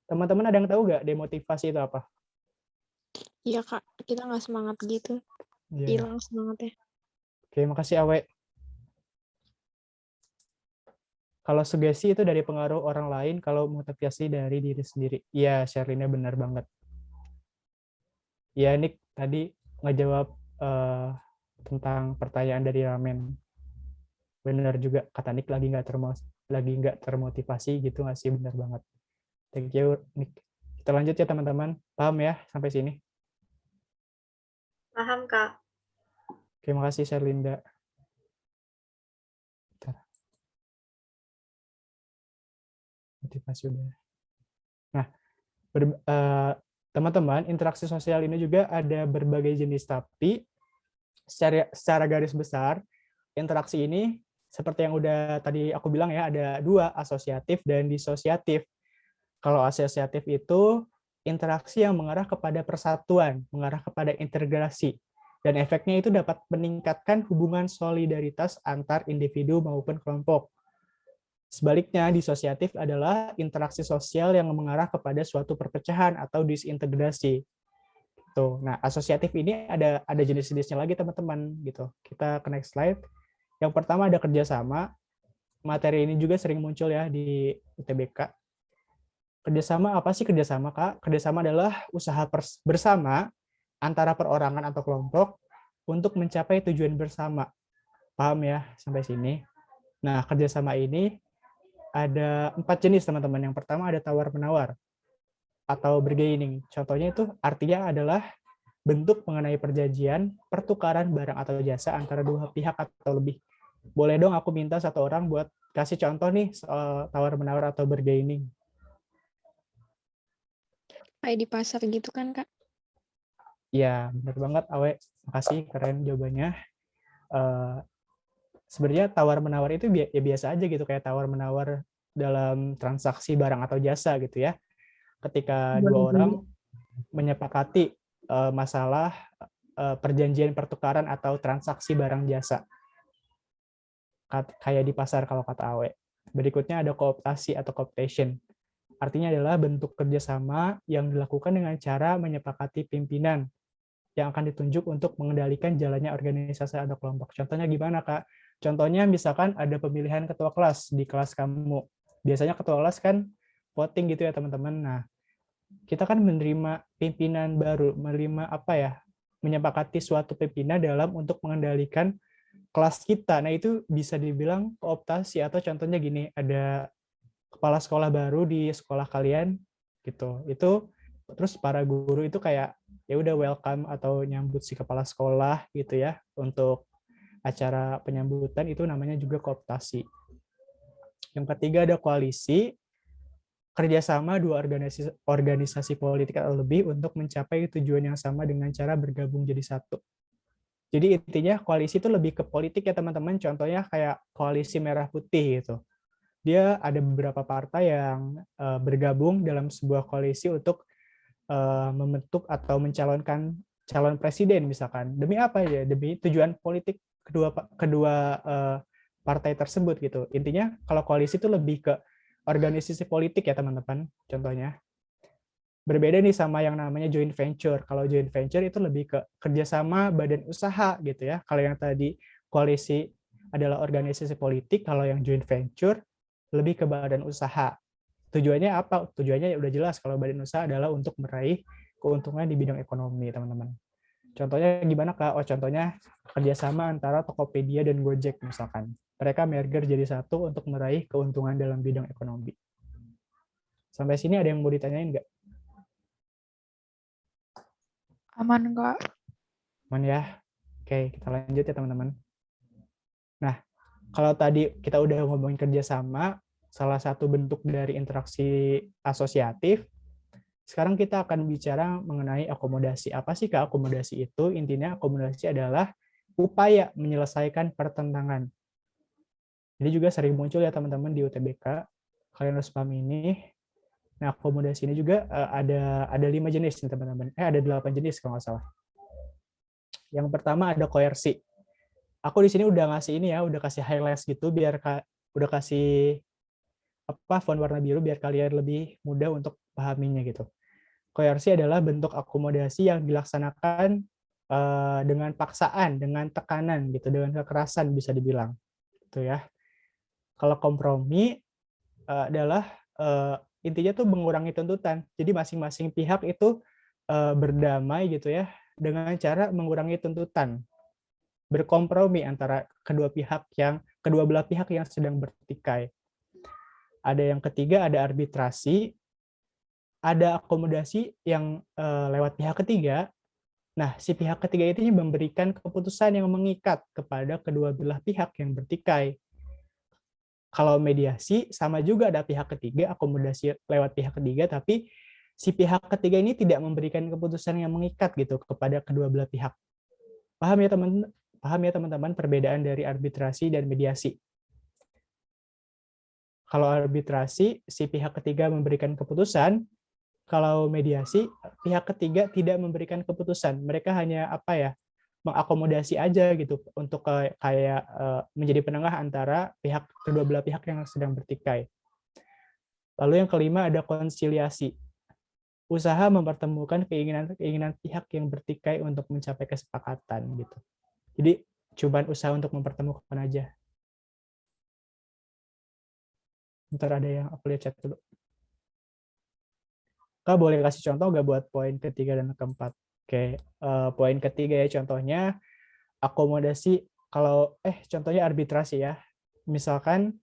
Teman-teman ada yang tahu nggak demotivasi itu apa? Iya, Kak. Kita nggak semangat gitu. Iya. Hilang semangatnya. Oke, makasih Awe. Kalau sugesti itu dari pengaruh orang lain, kalau motivasi dari diri sendiri. Iya, Sherlina benar banget. Ya, Nick tadi ngejawab tentang pertanyaan dari Ramen. Benar juga, kata Nick lagi nggak termotivasi gitu nggak sih, benar banget. Thank you, Nick. Kita lanjut ya teman-teman. Paham ya sampai sini? Paham, Kak. Terima kasih Sherlinda. Motivasi udah. Nah, teman-teman, interaksi sosial ini juga ada berbagai jenis, tapi secara garis besar, interaksi ini seperti yang udah tadi aku bilang ya, ada dua, asosiatif dan disosiatif. Kalau asosiatif itu interaksi yang mengarah kepada persatuan, mengarah kepada integrasi, dan efeknya itu dapat meningkatkan hubungan solidaritas antar individu maupun kelompok. Sebaliknya, disosiatif adalah interaksi sosial yang mengarah kepada suatu perpecahan atau disintegrasi. Tuh. Nah, asosiatif ini ada jenis-jenisnya lagi, teman-teman. Gitu. Kita ke next slide. Yang pertama ada kerjasama. Materi ini juga sering muncul ya di UTBK. Kerjasama apa sih kerjasama, Kak? Kerjasama adalah usaha bersama antara perorangan atau kelompok untuk mencapai tujuan bersama. Paham ya sampai sini? Nah, kerjasama ini ada 4 jenis, teman-teman. Yang pertama ada tawar-menawar atau bargaining. Contohnya itu artinya adalah bentuk mengenai perjanjian, pertukaran barang atau jasa antara dua pihak atau lebih. Boleh dong aku minta satu orang buat kasih contoh nih soal tawar-menawar atau bargaining. Kayak di pasar gitu kan, Kak? Ya, benar banget, Awe. Makasih, keren jawabannya. Sebenarnya tawar-menawar itu ya biasa aja gitu, kayak tawar-menawar dalam transaksi barang atau jasa gitu ya. Ketika dua orang menyepakati masalah perjanjian pertukaran atau transaksi barang jasa. Kayak di pasar kalau kata Awe. Berikutnya ada kooptasi atau cooptation. Artinya adalah bentuk kerjasama yang dilakukan dengan cara menyepakati pimpinan yang akan ditunjuk untuk mengendalikan jalannya organisasi atau kelompok. Contohnya gimana, Kak? Contohnya misalkan ada pemilihan ketua kelas di kelas kamu. Biasanya ketua kelas kan voting gitu ya, teman-teman. Nah, kita kan menerima pimpinan baru, menerima apa ya? Menyepakati suatu pimpinan dalam untuk mengendalikan kelas kita. Nah, itu bisa dibilang kooptasi, atau contohnya gini, ada kepala sekolah baru di sekolah kalian gitu. Itu terus para guru itu kayak ya udah welcome atau nyambut si kepala sekolah gitu ya untuk acara penyambutan, itu namanya juga kooptasi. Yang ketiga ada koalisi, kerjasama dua organisasi politik atau lebih untuk mencapai tujuan yang sama dengan cara bergabung jadi satu. Jadi intinya koalisi itu lebih ke politik ya teman-teman. Contohnya kayak koalisi merah putih gitu. Dia ada beberapa partai yang bergabung dalam sebuah koalisi untuk membentuk atau mencalonkan calon presiden misalkan. Demi apa ya? Demi tujuan politik kedua partai tersebut gitu. Intinya kalau koalisi itu lebih ke organisasi politik ya teman-teman. Contohnya berbeda nih sama yang namanya joint venture. Kalau joint venture itu lebih ke kerjasama badan usaha gitu ya. Kalau yang tadi koalisi adalah organisasi politik, kalau yang joint venture lebih ke badan usaha. Tujuannya apa? Tujuannya udah jelas, kalau badan usaha adalah untuk meraih keuntungan di bidang ekonomi, teman-teman. Contohnya gimana, Kak? Oh, contohnya kerjasama antara Tokopedia dan Gojek misalkan. Mereka merger jadi satu untuk meraih keuntungan dalam bidang ekonomi. Sampai sini ada yang mau ditanyain nggak? Aman, Kak. Aman ya? Oke, kita lanjut ya, teman-teman. Nah, kalau tadi kita udah ngomongin kerjasama, salah satu bentuk dari interaksi asosiatif, sekarang kita akan bicara mengenai akomodasi. Apa sih, Kak, akomodasi itu? Intinya akomodasi adalah upaya menyelesaikan pertentangan. Ini juga sering muncul ya, teman-teman, di UTBK. Kalian harus paham ini. Nah, akomodasi ini juga ada 5 jenis, teman-teman. Ada 8 jenis kalau nggak salah. Yang pertama ada koersi. Aku di sini udah ngasih ini ya, udah kasih highlights gitu biar udah kasih font warna biru biar kalian lebih mudah untuk pahaminya gitu. Koersi adalah bentuk akomodasi yang dilaksanakan dengan paksaan, dengan tekanan gitu, dengan kekerasan bisa dibilang. Gitu ya. Kalau kompromi adalah intinya tuh mengurangi tuntutan. Jadi masing-masing pihak itu berdamai gitu ya dengan cara mengurangi tuntutan. Berkompromi antara kedua belah pihak yang sedang bertikai. Ada yang ketiga, ada arbitrasi, ada akomodasi yang lewat pihak ketiga. Nah, si pihak ketiga itu memberikan keputusan yang mengikat kepada kedua belah pihak yang bertikai. Kalau mediasi, sama juga ada pihak ketiga, akomodasi lewat pihak ketiga, tapi si pihak ketiga ini tidak memberikan keputusan yang mengikat gitu kepada kedua belah pihak. Paham ya teman-teman perbedaan dari arbitrasi dan mediasi? Kalau arbitrasi, si pihak ketiga memberikan keputusan. Kalau mediasi, pihak ketiga tidak memberikan keputusan. Mereka hanya mengakomodasi aja gitu untuk kayak menjadi penengah antara kedua belah pihak yang sedang bertikai. Lalu yang kelima ada konsiliasi. Usaha mempertemukan keinginan pihak yang bertikai untuk mencapai kesepakatan gitu. Jadi cobaan usaha untuk mempertemukan aja. Bentar, ada yang aku lihat chat dulu. Kak boleh kasih contoh nggak buat poin ketiga dan keempat? Oke, poin ketiga ya contohnya akomodasi. Contohnya arbitrasi ya. Misalkan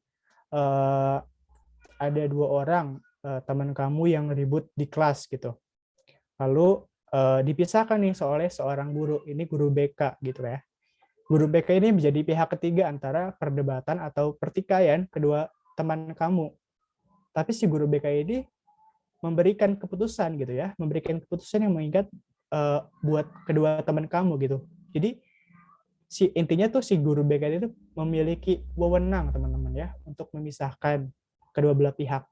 ada dua orang teman kamu yang ribut di kelas gitu. Lalu dipisahkan nih oleh seorang guru. Ini guru BK gitu ya. Guru BK ini menjadi pihak ketiga antara perdebatan atau pertikaian kedua teman kamu. Tapi si guru BK ini memberikan keputusan gitu ya, memberikan keputusan yang mengikat buat kedua teman kamu gitu. Jadi intinya tuh si guru BK itu memiliki wewenang teman-teman ya untuk memisahkan kedua belah pihak,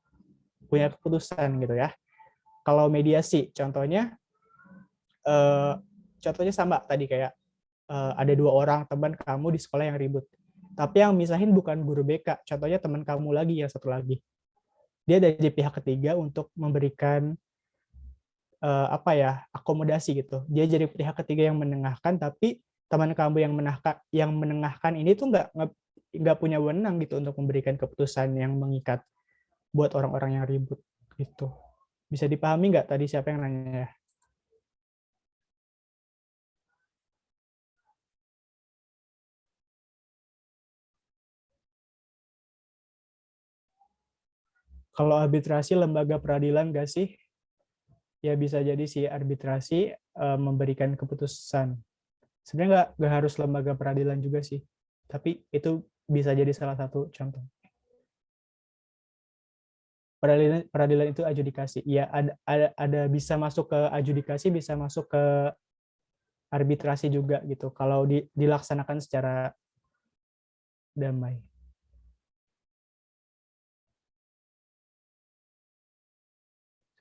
punya keputusan gitu ya. Kalau mediasi contohnya sama tadi kayak ada dua orang teman kamu di sekolah yang ribut. Tapi yang misahin bukan guru BK, contohnya teman kamu lagi yang satu lagi. Dia dari pihak ketiga untuk memberikan akomodasi gitu. Dia jadi pihak ketiga yang menengahkan, tapi teman kamu yang menengahkan ini tuh nggak punya wewenang gitu untuk memberikan keputusan yang mengikat buat orang-orang yang ribut gitu. Bisa dipahami nggak tadi siapa yang nanya ya? Kalau arbitrasi lembaga peradilan nggak sih? Ya bisa jadi si arbitrasi memberikan keputusan. Sebenarnya nggak harus lembaga peradilan juga sih, tapi itu bisa jadi salah satu contoh. Peradilan itu adjudikasi. Ya ada bisa masuk ke adjudikasi, bisa masuk ke arbitrasi juga gitu. Kalau dilaksanakan secara damai.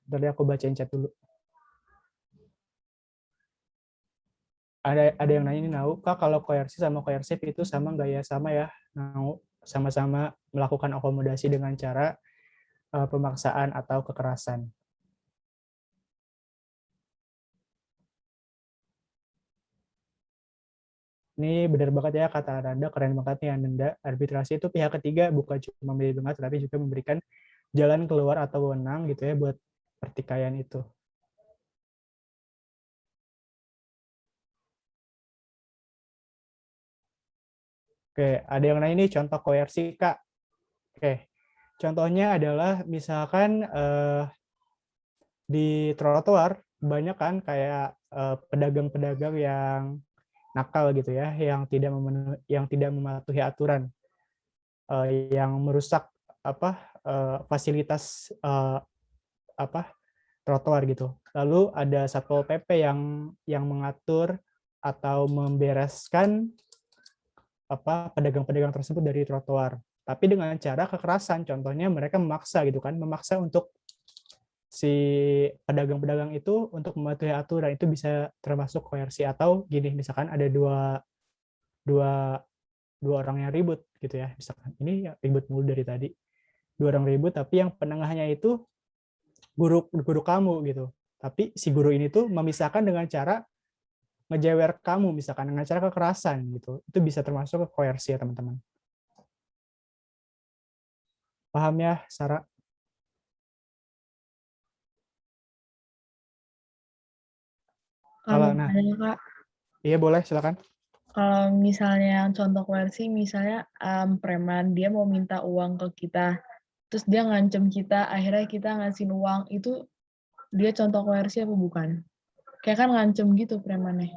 Tadi aku bacain chat dulu. Ada yang nanya ini, Nau, Kak kalau koersi sama koersif itu sama nggak ya? Sama ya, Nau. Sama-sama melakukan akomodasi dengan cara pemaksaan atau kekerasan. Ini benar banget ya kata Ananda, keren banget nih Ananda. Arbitrasi itu pihak ketiga bukan cuma menjadi tengah, tapi juga memberikan jalan keluar atau wewenang gitu ya buat pertikaian itu. Oke, ada yang nanya ini contoh koersi, Kak. Oke, contohnya adalah misalkan di trotoar banyak kan kayak pedagang-pedagang yang nakal gitu ya, yang tidak mematuhi aturan, yang merusak fasilitas trotoar gitu. Lalu ada Satpol PP yang mengatur atau membereskan pedagang-pedagang tersebut dari trotoar. Tapi dengan cara kekerasan, contohnya mereka memaksa gitu kan, memaksa untuk si pedagang-pedagang itu untuk mematuhi aturan, itu bisa termasuk koersi. Atau gini, misalkan ada dua orang yang ribut gitu ya, misalkan ini ribut mulu dari tadi, 2 orang ribut, tapi yang penengahnya itu guru kamu gitu, tapi si guru ini tuh memisahkan dengan cara ngejewer kamu, misalkan dengan cara kekerasan gitu, itu bisa termasuk ke koersi ya teman-teman. Paham ya, Sarah? Kalau nah, Kak, iya boleh, silakan. kalau misalnya contoh koersi, misalnya preman dia mau minta uang ke kita, terus dia ngancem kita, akhirnya kita ngasih uang, itu dia contoh koersi apa bukan? Kayak kan ngancem gitu premannya.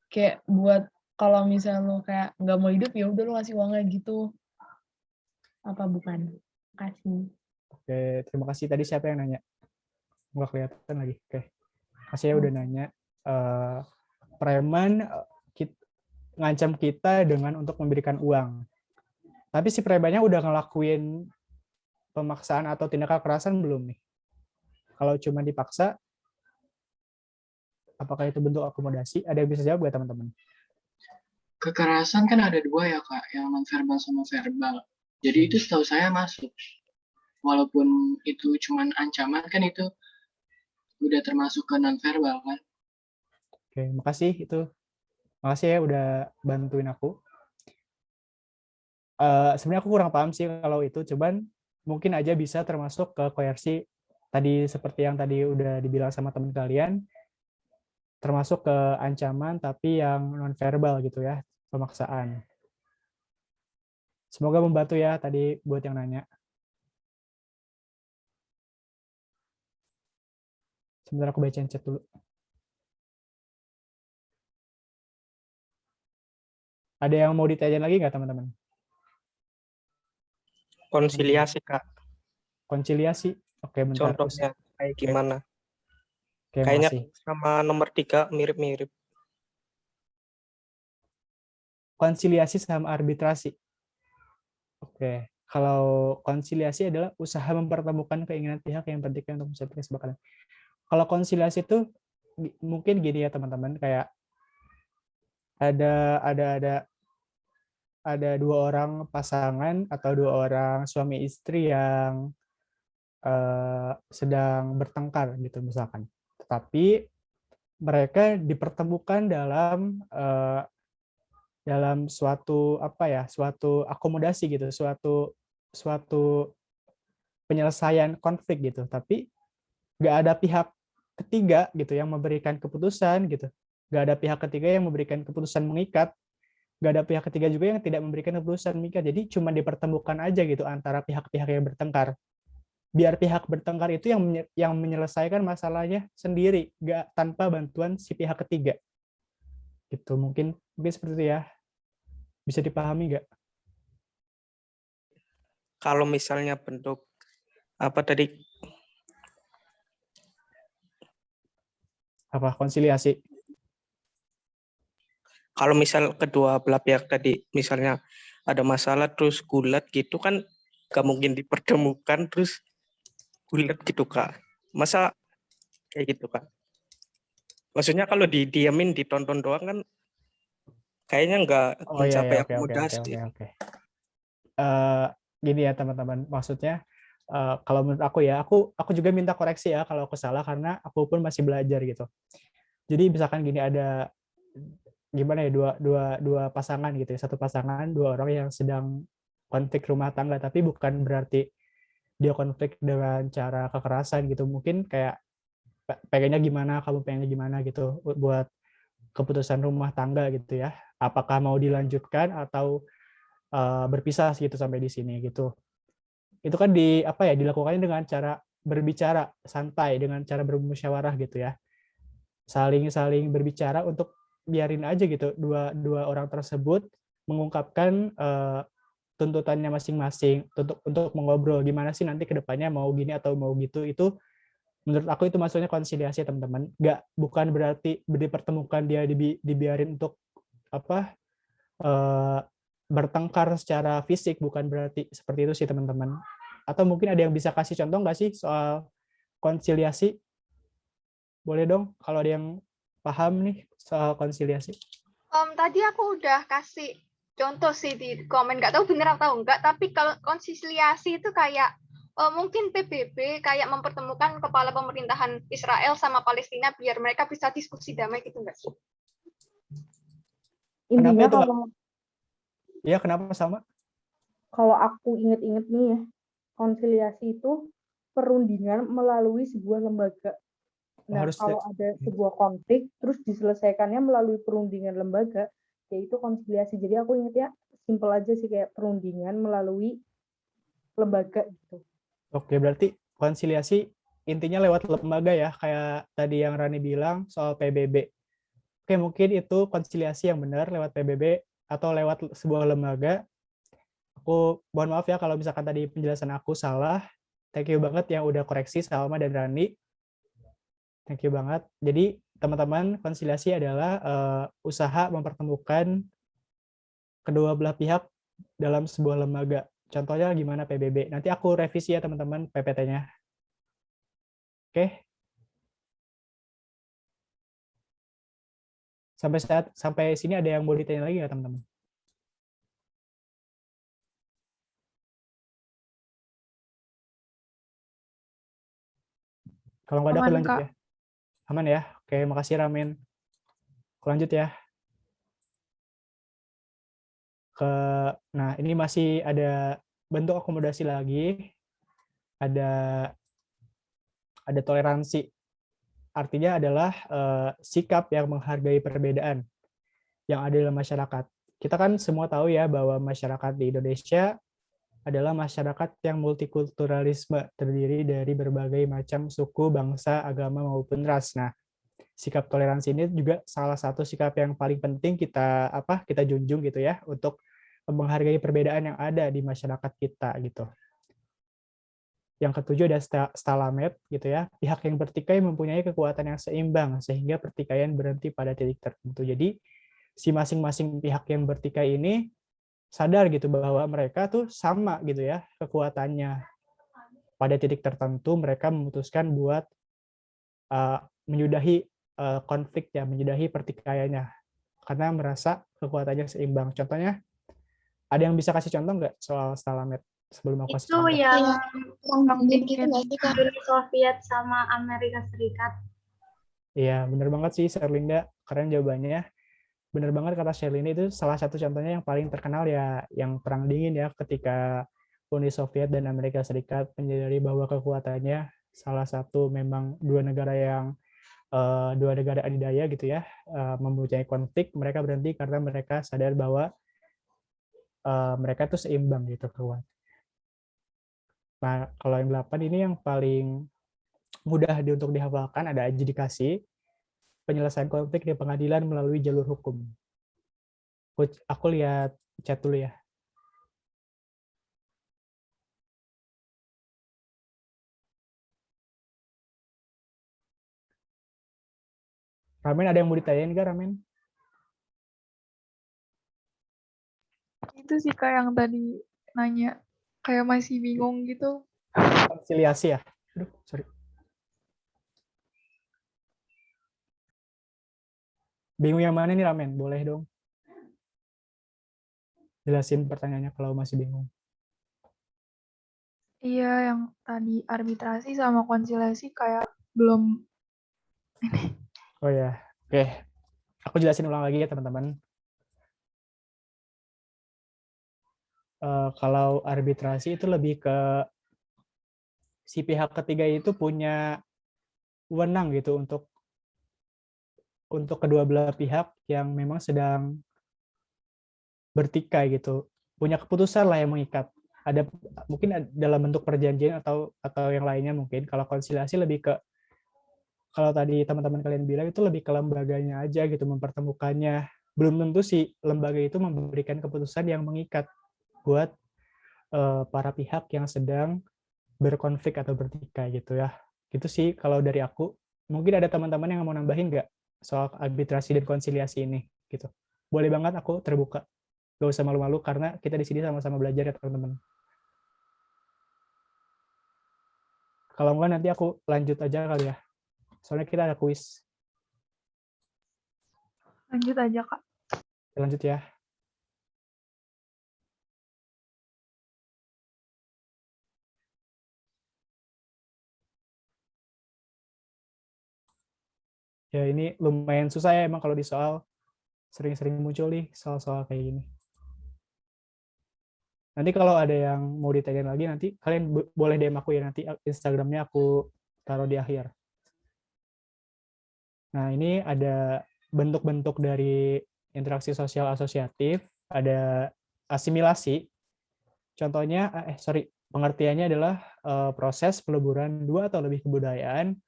Kayak buat kalau misalnya lo kayak nggak mau hidup, ya udah lo ngasih uangnya gitu. Apa bukan? Kasih. Oke, terima kasih. Tadi siapa yang nanya? Nggak kelihatan lagi. Oke, kasih ya udah nanya. Preman ngancam kita dengan untuk memberikan uang. Tapi si premannya udah ngelakuin pemaksaan atau tindakan kekerasan belum nih? Kalau cuma dipaksa, apakah itu bentuk akomodasi? Ada yang bisa jawab nggak teman-teman? Kekerasan kan ada 2 ya Kak, yang non-verbal sama verbal. Jadi itu setahu saya masuk. Walaupun itu cuma ancaman kan itu udah termasuk ke non-verbal kan. Oke, makasih itu. Makasih ya udah bantuin aku. Sebenarnya aku kurang paham sih kalau itu, cuman mungkin aja bisa termasuk ke koersi tadi, seperti yang tadi udah dibilang sama teman kalian, termasuk ke ancaman tapi yang non-verbal gitu ya, pemaksaan. Semoga membantu ya tadi buat yang nanya. Sebentar aku bacain chat dulu. Ada yang mau ditanyain lagi nggak teman-teman? Konsiliasi, Kak. Konsiliasi. Oke, bentar. Contohnya kayak gimana? Oke, Kayaknya makasih. sama nomor 3 mirip-mirip. Konsiliasi sama arbitrasi. Oke, kalau konsiliasi adalah usaha mempertemukan keinginan pihak yang penting untuk mencapai kesepakatan. Kalau konsiliasi itu mungkin gini ya teman-teman, kayak ada 2 orang pasangan atau 2 orang suami istri yang sedang bertengkar gitu misalkan. Tetapi mereka dipertemukan dalam suatu suatu akomodasi gitu, suatu penyelesaian konflik gitu. Tapi nggak ada pihak ketiga gitu yang memberikan keputusan gitu. Nggak ada pihak ketiga yang memberikan keputusan mengikat. Nggak ada pihak ketiga juga yang tidak memberikan keputusan mengikat. Jadi cuma dipertemukan aja gitu antara pihak-pihak yang bertengkar. Biar pihak bertengkar itu yang menyelesaikan masalahnya sendiri, nggak tanpa bantuan si pihak ketiga. Gitu, mungkin seperti itu ya. Bisa dipahami nggak? Kalau misalnya bentuk apa tadi? Apa konsiliasi? Kalau misal kedua belah pihak tadi misalnya ada masalah terus gulat gitu kan gak mungkin dipertemukan terus gulat gitu Kak. Masa kayak gitu Kak? Maksudnya kalau didiamin ditonton doang kan kayaknya nggak mencapai akomodasi. Oke. Gini ya teman-teman, maksudnya kalau menurut aku ya, aku juga minta koreksi ya kalau aku salah karena aku pun masih belajar gitu. Jadi misalkan gini, ada gimana ya, dua pasangan gitu ya, satu pasangan 2 orang yang sedang konflik rumah tangga, tapi bukan berarti dia konflik dengan cara kekerasan gitu. Mungkin kayak pengennya gimana, kamu pengennya gimana gitu buat keputusan rumah tangga gitu ya. Apakah mau dilanjutkan atau berpisah gitu sampai di sini gitu. Itu kan dilakukannya dengan cara berbicara santai, dengan cara bermusyawarah gitu ya. Saling berbicara untuk biarin aja gitu dua orang tersebut mengungkapkan tuntutannya masing-masing untuk mengobrol gimana sih nanti kedepannya mau gini atau mau gitu. Itu menurut aku itu maksudnya konsiliasi teman-teman. Bukan berarti dipertemukan dia dibiarin untuk bertengkar secara fisik, bukan berarti seperti itu sih teman-teman. Atau mungkin ada yang bisa kasih contoh nggak sih soal konsiliasi. Boleh dong kalau ada yang paham nih soal konsiliasi. Tadi aku udah kasih contoh sih di komen, nggak tahu bener atau enggak, tapi kalau konsiliasi itu kayak mungkin PBB kayak mempertemukan kepala pemerintahan Israel sama Palestina biar mereka bisa diskusi damai gitu nggak sih? Intinya Kenapa itu, Kak? kalau Iya, kenapa sama? kalau aku inget-inget nih ya, konsiliasi itu perundingan melalui sebuah lembaga. Nah, Harus kalau ada sebuah konflik, terus diselesaikannya melalui perundingan lembaga, yaitu konsiliasi. Jadi aku inget ya, simpel aja sih kayak perundingan melalui lembaga gitu. Oke, berarti konsiliasi intinya lewat lembaga ya, kayak tadi yang Rani bilang soal PBB. Oke, mungkin itu konsiliasi yang benar lewat PBB atau lewat sebuah lembaga. Aku mohon maaf ya kalau misalkan tadi penjelasan aku salah. Thank you banget yang udah koreksi Salma dan Rani. Thank you banget. Jadi teman-teman, konsiliasi adalah usaha mempertemukan kedua belah pihak dalam sebuah lembaga. Contohnya gimana PBB. Nanti aku revisi ya teman-teman PPT-nya. Oke. Sampai sini ada yang mau ditanya lagi nggak teman-teman? Kalau nggak ada aku Aman, lanjut Kak. ya. Aman ya? Oke, makasih Ramen. Aku lanjut ya. Nah, ini masih ada bentuk akomodasi lagi. Ada toleransi. Artinya adalah sikap yang menghargai perbedaan yang ada dalam masyarakat. Kita kan semua tahu ya bahwa masyarakat di Indonesia adalah masyarakat yang multikulturalisme, terdiri dari berbagai macam suku, bangsa, agama, maupun ras. Nah, sikap toleransi ini juga salah satu sikap yang paling penting kita junjung gitu ya, untuk menghargai perbedaan yang ada di masyarakat kita gitu. Yang ketujuh ada stalamet gitu ya, pihak yang bertikai mempunyai kekuatan yang seimbang sehingga pertikaian berhenti pada titik tertentu. Jadi si masing-masing pihak yang bertikai ini sadar gitu bahwa mereka tuh sama gitu ya kekuatannya. Pada titik tertentu mereka memutuskan buat menyudahi konflik ya, menyudahi pertikaiannya karena merasa kekuatannya seimbang. Contohnya, ada yang bisa kasih contoh nggak soal stalamet sebelum aku kasih Itu contoh? yang Yang gitu nggak sih, Kak? Uni Soviet sama Amerika Serikat. Iya, bener banget sih Sherlinda, keren jawabannya. Bener banget kata Sherlinda, itu salah satu contohnya yang paling terkenal ya, yang perang dingin ya, ketika Uni Soviet dan Amerika Serikat menyadari bahwa kekuatannya salah satu memang dua negara adidaya gitu ya, mempunyai konflik, mereka berhenti karena mereka sadar bahwa mereka tuh seimbang gitu kekuatan. Nah, kalau yang 8 ini yang paling mudah untuk dihafalkan, ada adjudikasi, penyelesaian konflik di pengadilan melalui jalur hukum. Aku lihat chat dulu ya. Ramen, ada yang mau ditanyain nggak, Ramen? Itu sih Kak yang tadi nanya, kayak masih bingung gitu. Konsiliasi ya? Aduh, sorry. Bingung yang mana nih, Ramen? Boleh dong jelasin pertanyaannya kalau masih bingung. Iya, yang tadi arbitrasi sama konsiliasi kayak belum ini. Oh ya, oke. Aku jelasin ulang lagi ya, teman-teman. Kalau arbitrasi itu lebih ke si pihak ketiga itu punya wewenang gitu untuk kedua belah pihak yang memang sedang bertikai gitu, punya keputusan lah yang mengikat. Ada mungkin dalam bentuk perjanjian atau yang lainnya mungkin. Kalau konsiliasi lebih ke, kalau tadi teman-teman kalian bilang itu lebih ke lembaganya aja gitu, mempertemukannya. Belum tentu si lembaga itu memberikan keputusan yang mengikat buat para pihak yang sedang berkonflik atau bertikai gitu ya. Gitu sih kalau dari aku. Mungkin ada teman-teman yang mau nambahin nggak soal arbitrasi dan konsiliasi ini gitu. Boleh banget, aku terbuka. Gak usah malu-malu karena kita di sini sama-sama belajar ya teman-teman. Kalau enggak nanti aku lanjut aja kali ya. Soalnya kita ada kuis. Lanjut aja, Kak. Lanjut ya. Ya ini lumayan susah ya emang kalau di soal. Sering-sering muncul nih soal-soal kayak gini. Nanti kalau ada yang mau ditanyain lagi, nanti kalian boleh DM aku ya, nanti Instagramnya aku taruh di akhir. Nah, ini ada bentuk-bentuk dari interaksi sosial asosiatif, ada asimilasi. Contohnya, pengertiannya adalah proses peleburan dua atau lebih kebudayaan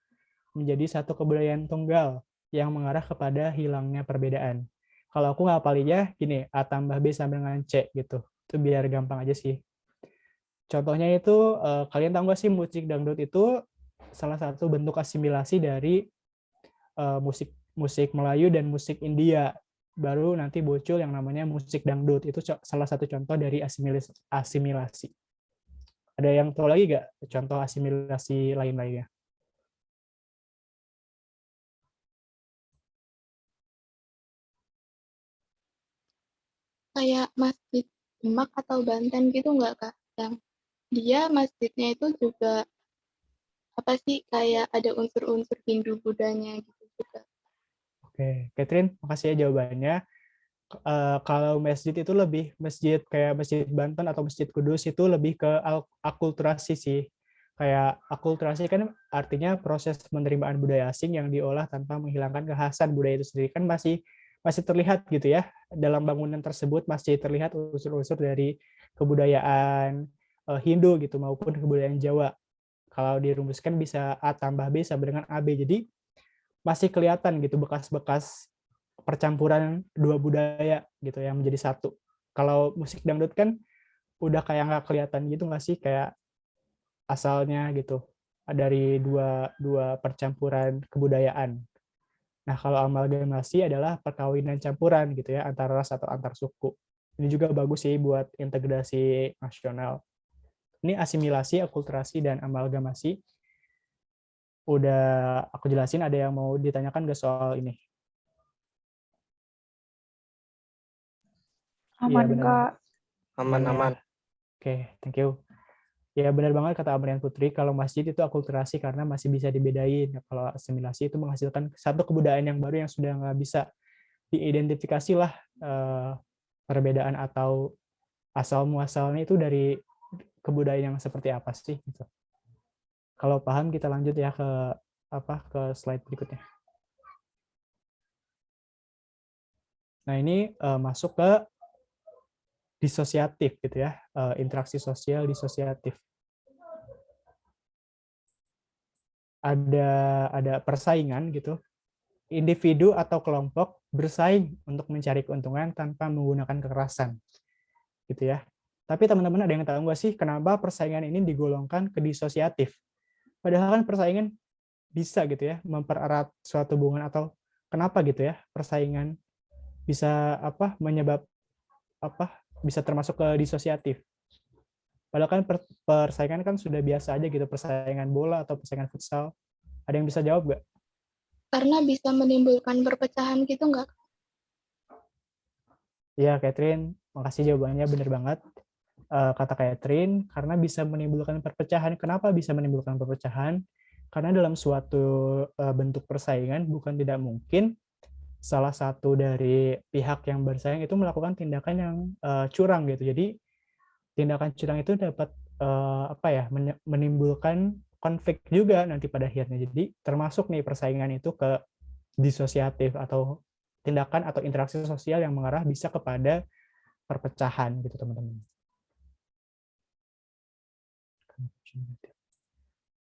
menjadi satu kebudayaan tunggal yang mengarah kepada hilangnya perbedaan. Kalau aku ngapalinya gini, A tambah B sama dengan C gitu. Itu biar gampang aja sih. Contohnya itu, kalian tahu nggak sih musik dangdut itu salah satu bentuk asimilasi dari musik musik Melayu dan musik India. Baru nanti muncul yang namanya musik dangdut. Itu salah satu contoh dari asimilasi. Ada yang tahu lagi nggak contoh asimilasi lain-lainnya? Kayak masjid Demak atau Banten gitu nggak, Kak? Yang dia masjidnya itu juga apa sih kayak ada unsur-unsur Hindu Budanya gitu juga. Oke, Catherine, makasih ya jawabannya. Kalau masjid itu lebih masjid kayak masjid Banten atau masjid Kudus itu lebih ke akulturasi sih. Kayak akulturasi kan artinya proses penerimaan budaya asing yang diolah tanpa menghilangkan kekhasan budaya itu sendiri, kan masih terlihat gitu ya. Dalam bangunan tersebut masih terlihat unsur-unsur dari kebudayaan Hindu gitu maupun kebudayaan Jawa. Kalau dirumuskan bisa A tambah B sama dengan AB. Jadi masih kelihatan gitu bekas-bekas percampuran dua budaya gitu yang menjadi satu. Kalau musik dangdut kan udah kayak nggak kelihatan gitu nggak sih, kayak asalnya gitu dari dua percampuran kebudayaan. Nah, kalau amalgamasi adalah perkawinan campuran gitu ya antara ras atau antar suku. Ini juga bagus sih buat integrasi nasional. Ini asimilasi, akulturasi, dan amalgamasi. Udah aku jelasin, ada yang mau ditanyakan nggak soal ini? Iya, Aman, benar Kak. banget. Aman-aman. Oke, thank you. Ya benar banget kata Amrian Putri, kalau masjid itu akulturasi karena masih bisa dibedain. Kalau asimilasi itu menghasilkan satu kebudayaan yang baru yang sudah nggak bisa diidentifikasi lah perbedaan atau asal muasalnya itu dari kebudayaan yang seperti apa sih gitu. Kalau paham kita lanjut ya ke slide berikutnya. Nah, ini masuk ke disosiatif gitu ya, interaksi sosial disosiatif. Ada persaingan gitu. Individu atau kelompok bersaing untuk mencari keuntungan tanpa menggunakan kekerasan. Gitu ya. Tapi teman-teman ada yang tahu nggak sih kenapa persaingan ini digolongkan ke disosiatif? Padahal kan persaingan bisa gitu ya mempererat suatu hubungan, atau kenapa gitu ya persaingan bisa bisa termasuk ke disosiatif. Padahal kan persaingan kan sudah biasa aja gitu, persaingan bola atau persaingan futsal. Ada yang bisa jawab nggak? Karena bisa menimbulkan perpecahan gitu nggak? Iya, Catherine, makasih jawabannya, benar banget. Kata Catherine, karena bisa menimbulkan perpecahan. Kenapa bisa menimbulkan perpecahan? Karena dalam suatu bentuk persaingan bukan tidak mungkin salah satu dari pihak yang bersaing itu melakukan tindakan yang curang gitu. Jadi tindakan curang itu dapat menimbulkan konflik juga nanti pada akhirnya. Jadi termasuk nih persaingan itu ke disosiatif atau tindakan atau interaksi sosial yang mengarah bisa kepada perpecahan gitu teman-teman.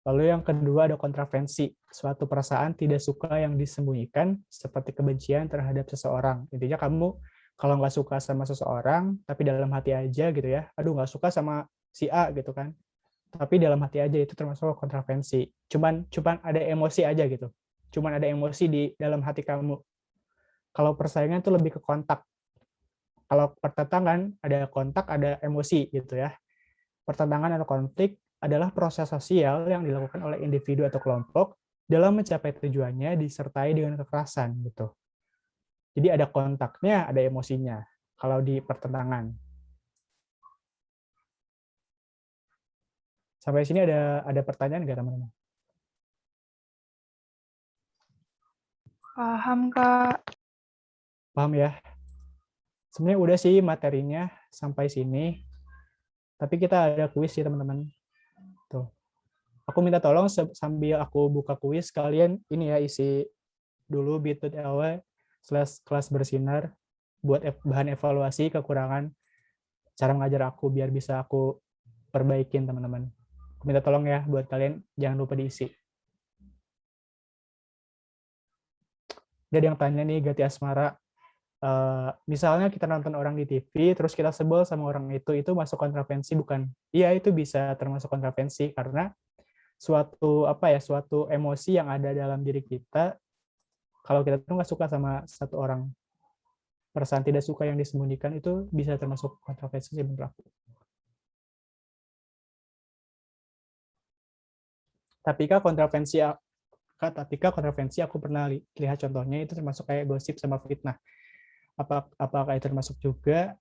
Lalu yang kedua ada kontravensi, suatu perasaan tidak suka yang disembunyikan seperti kebencian terhadap seseorang. Intinya kamu kalau nggak suka sama seseorang, tapi dalam hati aja gitu ya, aduh nggak suka sama si A gitu kan, tapi dalam hati aja, itu termasuk kontravensi. Cuman ada emosi aja gitu, cuman ada emosi di dalam hati kamu. Kalau persaingan itu lebih ke kontak. Kalau pertentangan ada kontak, ada emosi gitu ya. Pertentangan atau konflik adalah proses sosial yang dilakukan oleh individu atau kelompok dalam mencapai tujuannya disertai dengan kekerasan gitu. Jadi ada kontaknya, ada emosinya kalau di pertentangan. Sampai sini ada pertanyaan nggak teman-teman? Paham, Kak. Paham ya? Sebenarnya udah sih materinya sampai sini. Tapi kita ada kuis sih teman-teman. Tuh. Aku minta tolong sambil aku buka kuis, kalian ini ya isi dulu bit.ly/kelas bersinar buat bahan evaluasi kekurangan cara mengajar aku biar bisa aku perbaikin teman-teman. Aku minta tolong ya buat kalian jangan lupa diisi. Ada yang tanya nih Gati Asmara, misalnya kita nonton orang di TV terus kita sebel sama orang itu masuk kontravensi bukan? Iya itu bisa termasuk kontravensi karena suatu emosi yang ada dalam diri kita kalau kita tuh nggak suka sama satu orang, perasaan tidak suka yang disembunyikan itu bisa termasuk kontroversi sih menurut aku. Tapi kontroversi aku pernah lihat contohnya itu termasuk kayak gosip sama fitnah. Apakah itu termasuk juga?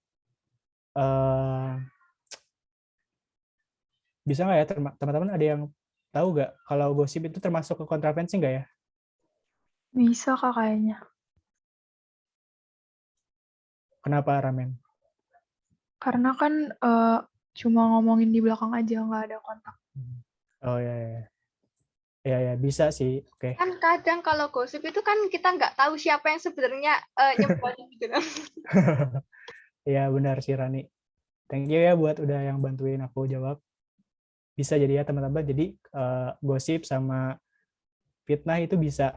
Bisa nggak ya teman-teman ada yang tahu nggak kalau gosip itu termasuk ke kontroversi nggak ya? Bisa, Kak, kayaknya. Kenapa Ramen? Karena kan cuma ngomongin di belakang aja, nggak ada kontak. Oh ya. Ya bisa sih. Oke. Kan kadang kalau gosip itu kan kita nggak tahu siapa yang sebenarnya nyebarnya gitu. Iya benar sih Rani. Thank you ya buat udah yang bantuin aku jawab. Bisa jadi ya teman-teman. Jadi gosip sama fitnah itu bisa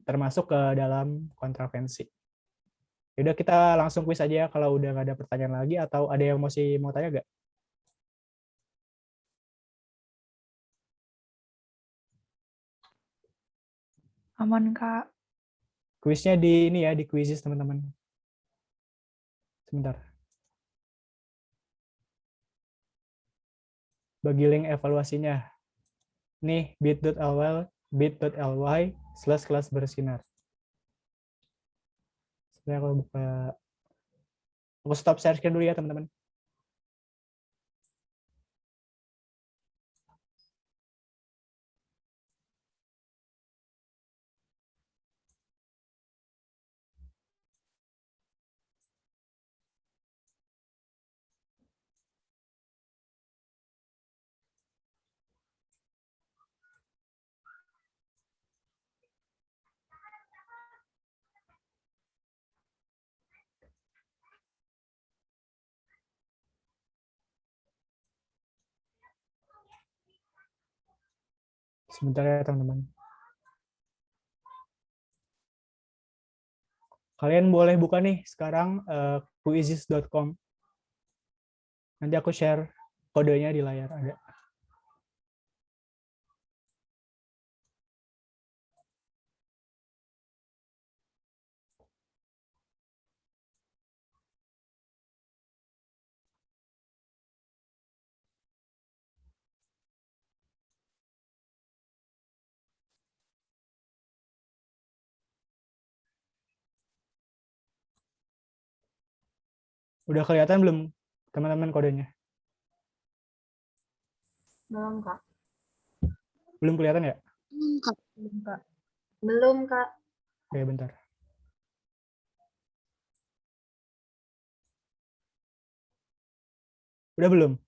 termasuk ke dalam kontroversi. Udah kita langsung kuis aja ya kalau udah nggak ada pertanyaan lagi atau ada yang masih mau tanya nggak? Aman, Kak. Kuisnya di ini ya, di Quizizz teman-teman. Sebentar. Bagi link evaluasinya. Nih bit.ly/kelas bersinar. Saya kalau buka, aku stop share screen dulu ya teman-teman. Sebentar ya teman-teman. Kalian boleh buka nih sekarang quizizz.com. Nanti aku share kodenya di layar ada. Udah kelihatan belum teman-teman kodenya? Belum, Kak. Belum kelihatan ya? Belum, Kak. Belum, Kak. Oke, bentar. Udah belum?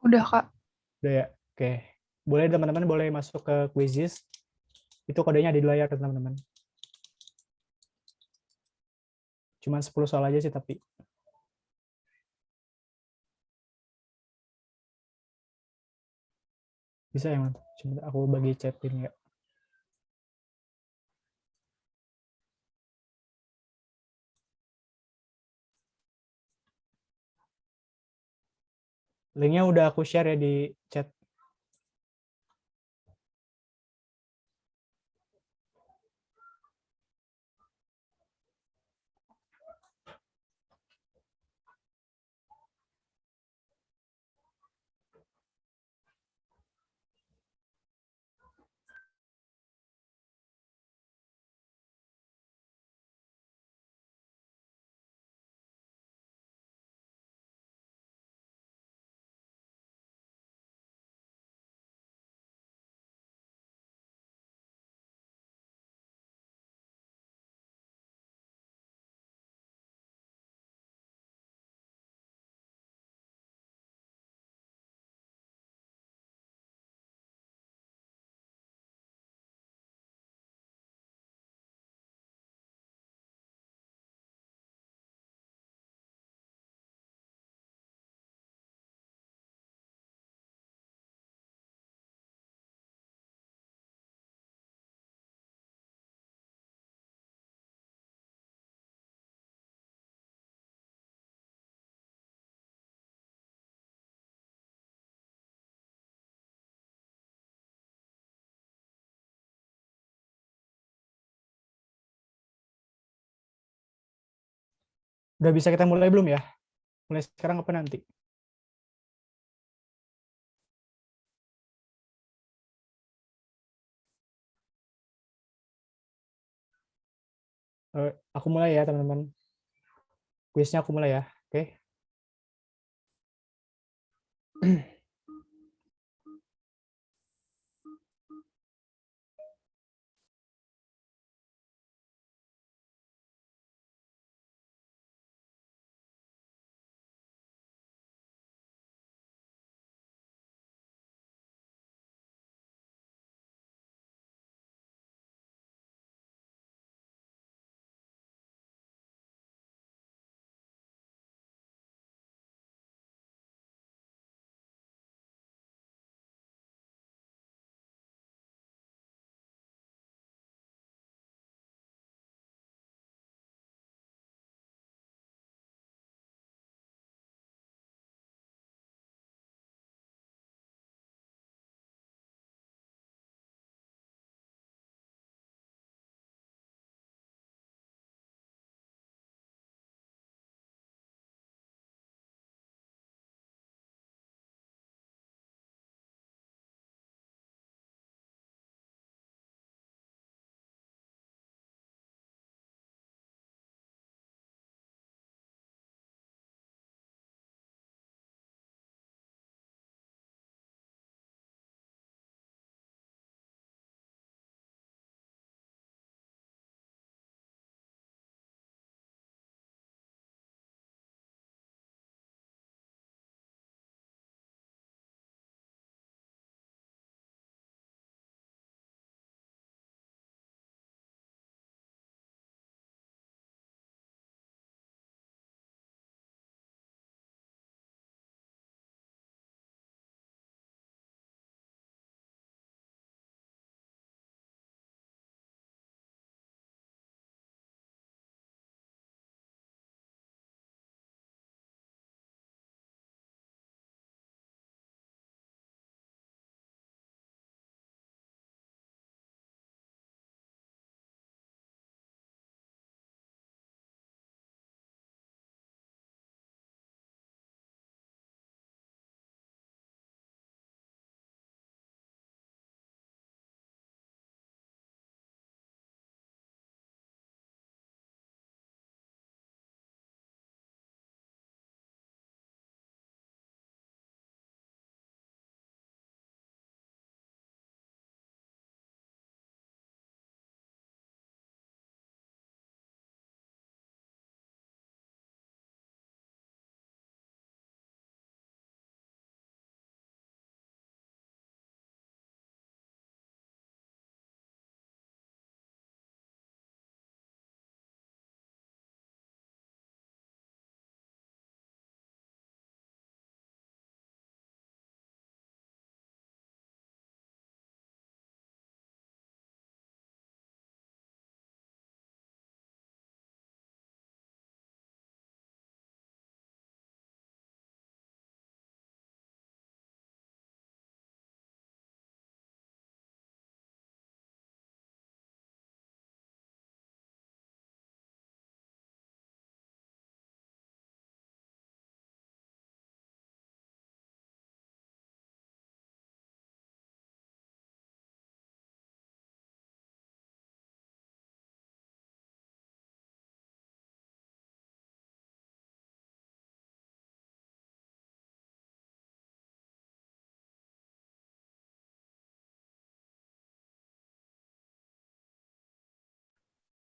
Udah, Kak. Udah ya? Oke. Boleh teman-teman boleh masuk ke Quizizz. Itu kodenya ada di layar teman-teman. Cuman 10 soal aja sih tapi. Bisa ya, Man? Coba aku bagi chat ini ya. Linknya udah aku share ya di chat. Udah bisa kita mulai belum ya? Mulai sekarang apa nanti? Aku mulai ya, teman-teman. Kuisnya aku mulai ya. Oke.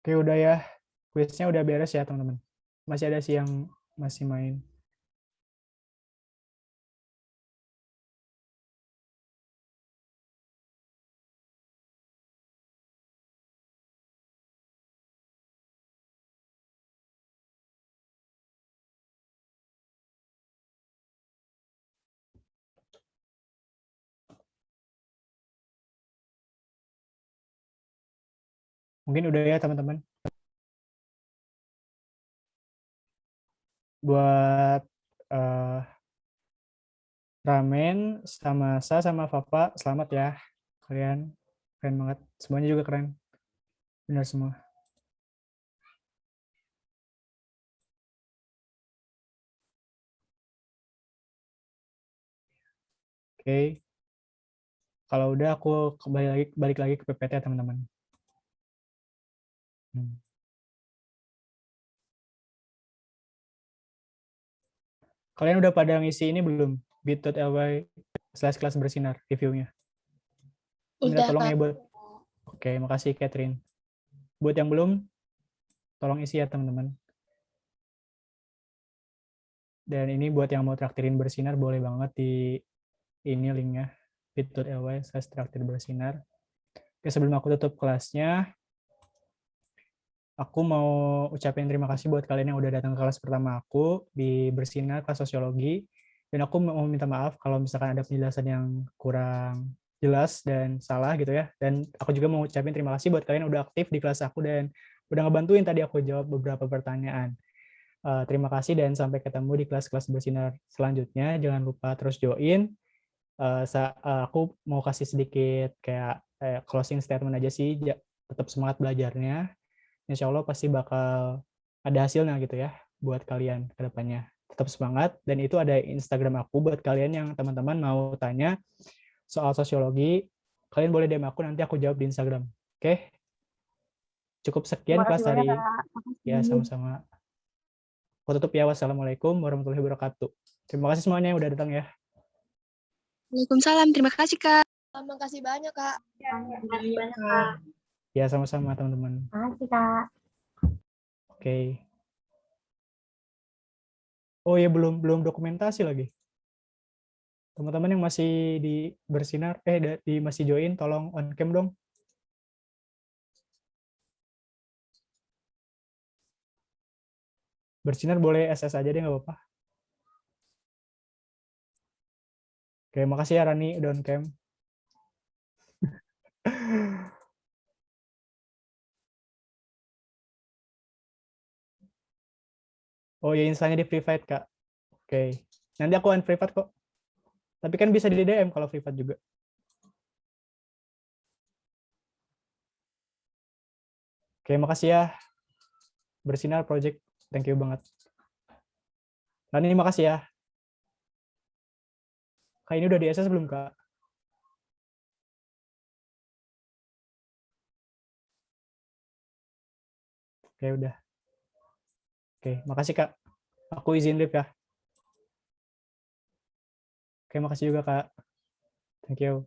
Oke, udah ya. Kuisnya udah beres ya, teman-teman. Masih ada sih yang masih main. Mungkin udah ya, teman-teman. Buat Ramen, sama Sa, sama Papa, selamat ya. Kalian keren banget. Semuanya juga keren. Benar semua. Oke. Kalau udah aku balik lagi ke PPT ya, teman-teman. Kalian udah pada ngisi ini belum? bit.ly/kelas bersinar reviewnya. Minta Udah, tolong Kak. ya buat. Oke, makasih Catherine. Buat yang belum, tolong isi ya teman-teman. Dan ini buat yang mau traktirin bersinar, boleh banget di ini linknya, bit.ly/traktir bersinar. Oke, sebelum aku tutup kelasnya, aku mau ucapin terima kasih buat kalian yang udah datang ke kelas pertama aku di bersinar kelas sosiologi. Dan aku mau minta maaf kalau misalkan ada penjelasan yang kurang jelas dan salah gitu ya. Dan aku juga mau ucapin terima kasih buat kalian yang udah aktif di kelas aku dan udah ngebantuin tadi aku jawab beberapa pertanyaan. Terima kasih dan sampai ketemu di kelas-kelas bersinar selanjutnya. Jangan lupa terus join. Aku mau kasih sedikit kayak closing statement aja sih. Tetap semangat belajarnya. Insya Allah pasti bakal ada hasilnya gitu ya buat kalian ke depannya. Tetap semangat. Dan itu ada Instagram aku buat kalian yang teman-teman mau tanya soal sosiologi. Kalian boleh DM aku, nanti aku jawab di Instagram. Oke? Cukup sekian Terima kasih kelas banyak, hari. Kak. Ya, sama-sama. Aku tutup ya. Wassalamualaikum warahmatullahi wabarakatuh. Terima kasih semuanya yang udah datang ya. Waalaikumsalam. Terima kasih, Kak. Terima kasih banyak, Kak. Terima kasih banyak, Kak. Ya, sama-sama teman-teman. Terima kasih, Kak. Oke. Oh ya, belum dokumentasi lagi. Teman-teman yang masih di bersinar, masih join, tolong on cam dong. Bersinar boleh SS aja deh, nggak apa-apa. Oke, makasih ya Rani, udah on cam. Oh ya, instanya di private, Kak. Oke. Nanti aku unprivate kok. Tapi kan bisa di DM kalau private juga. Oke, makasih ya. Bersinar Project. Thank you banget. Rani, makasih ya. Kak, ini udah di SS belum, Kak? Oke, udah. Oke, makasih, Kak. Aku izin live ya. Oke, makasih juga, Kak. Thank you.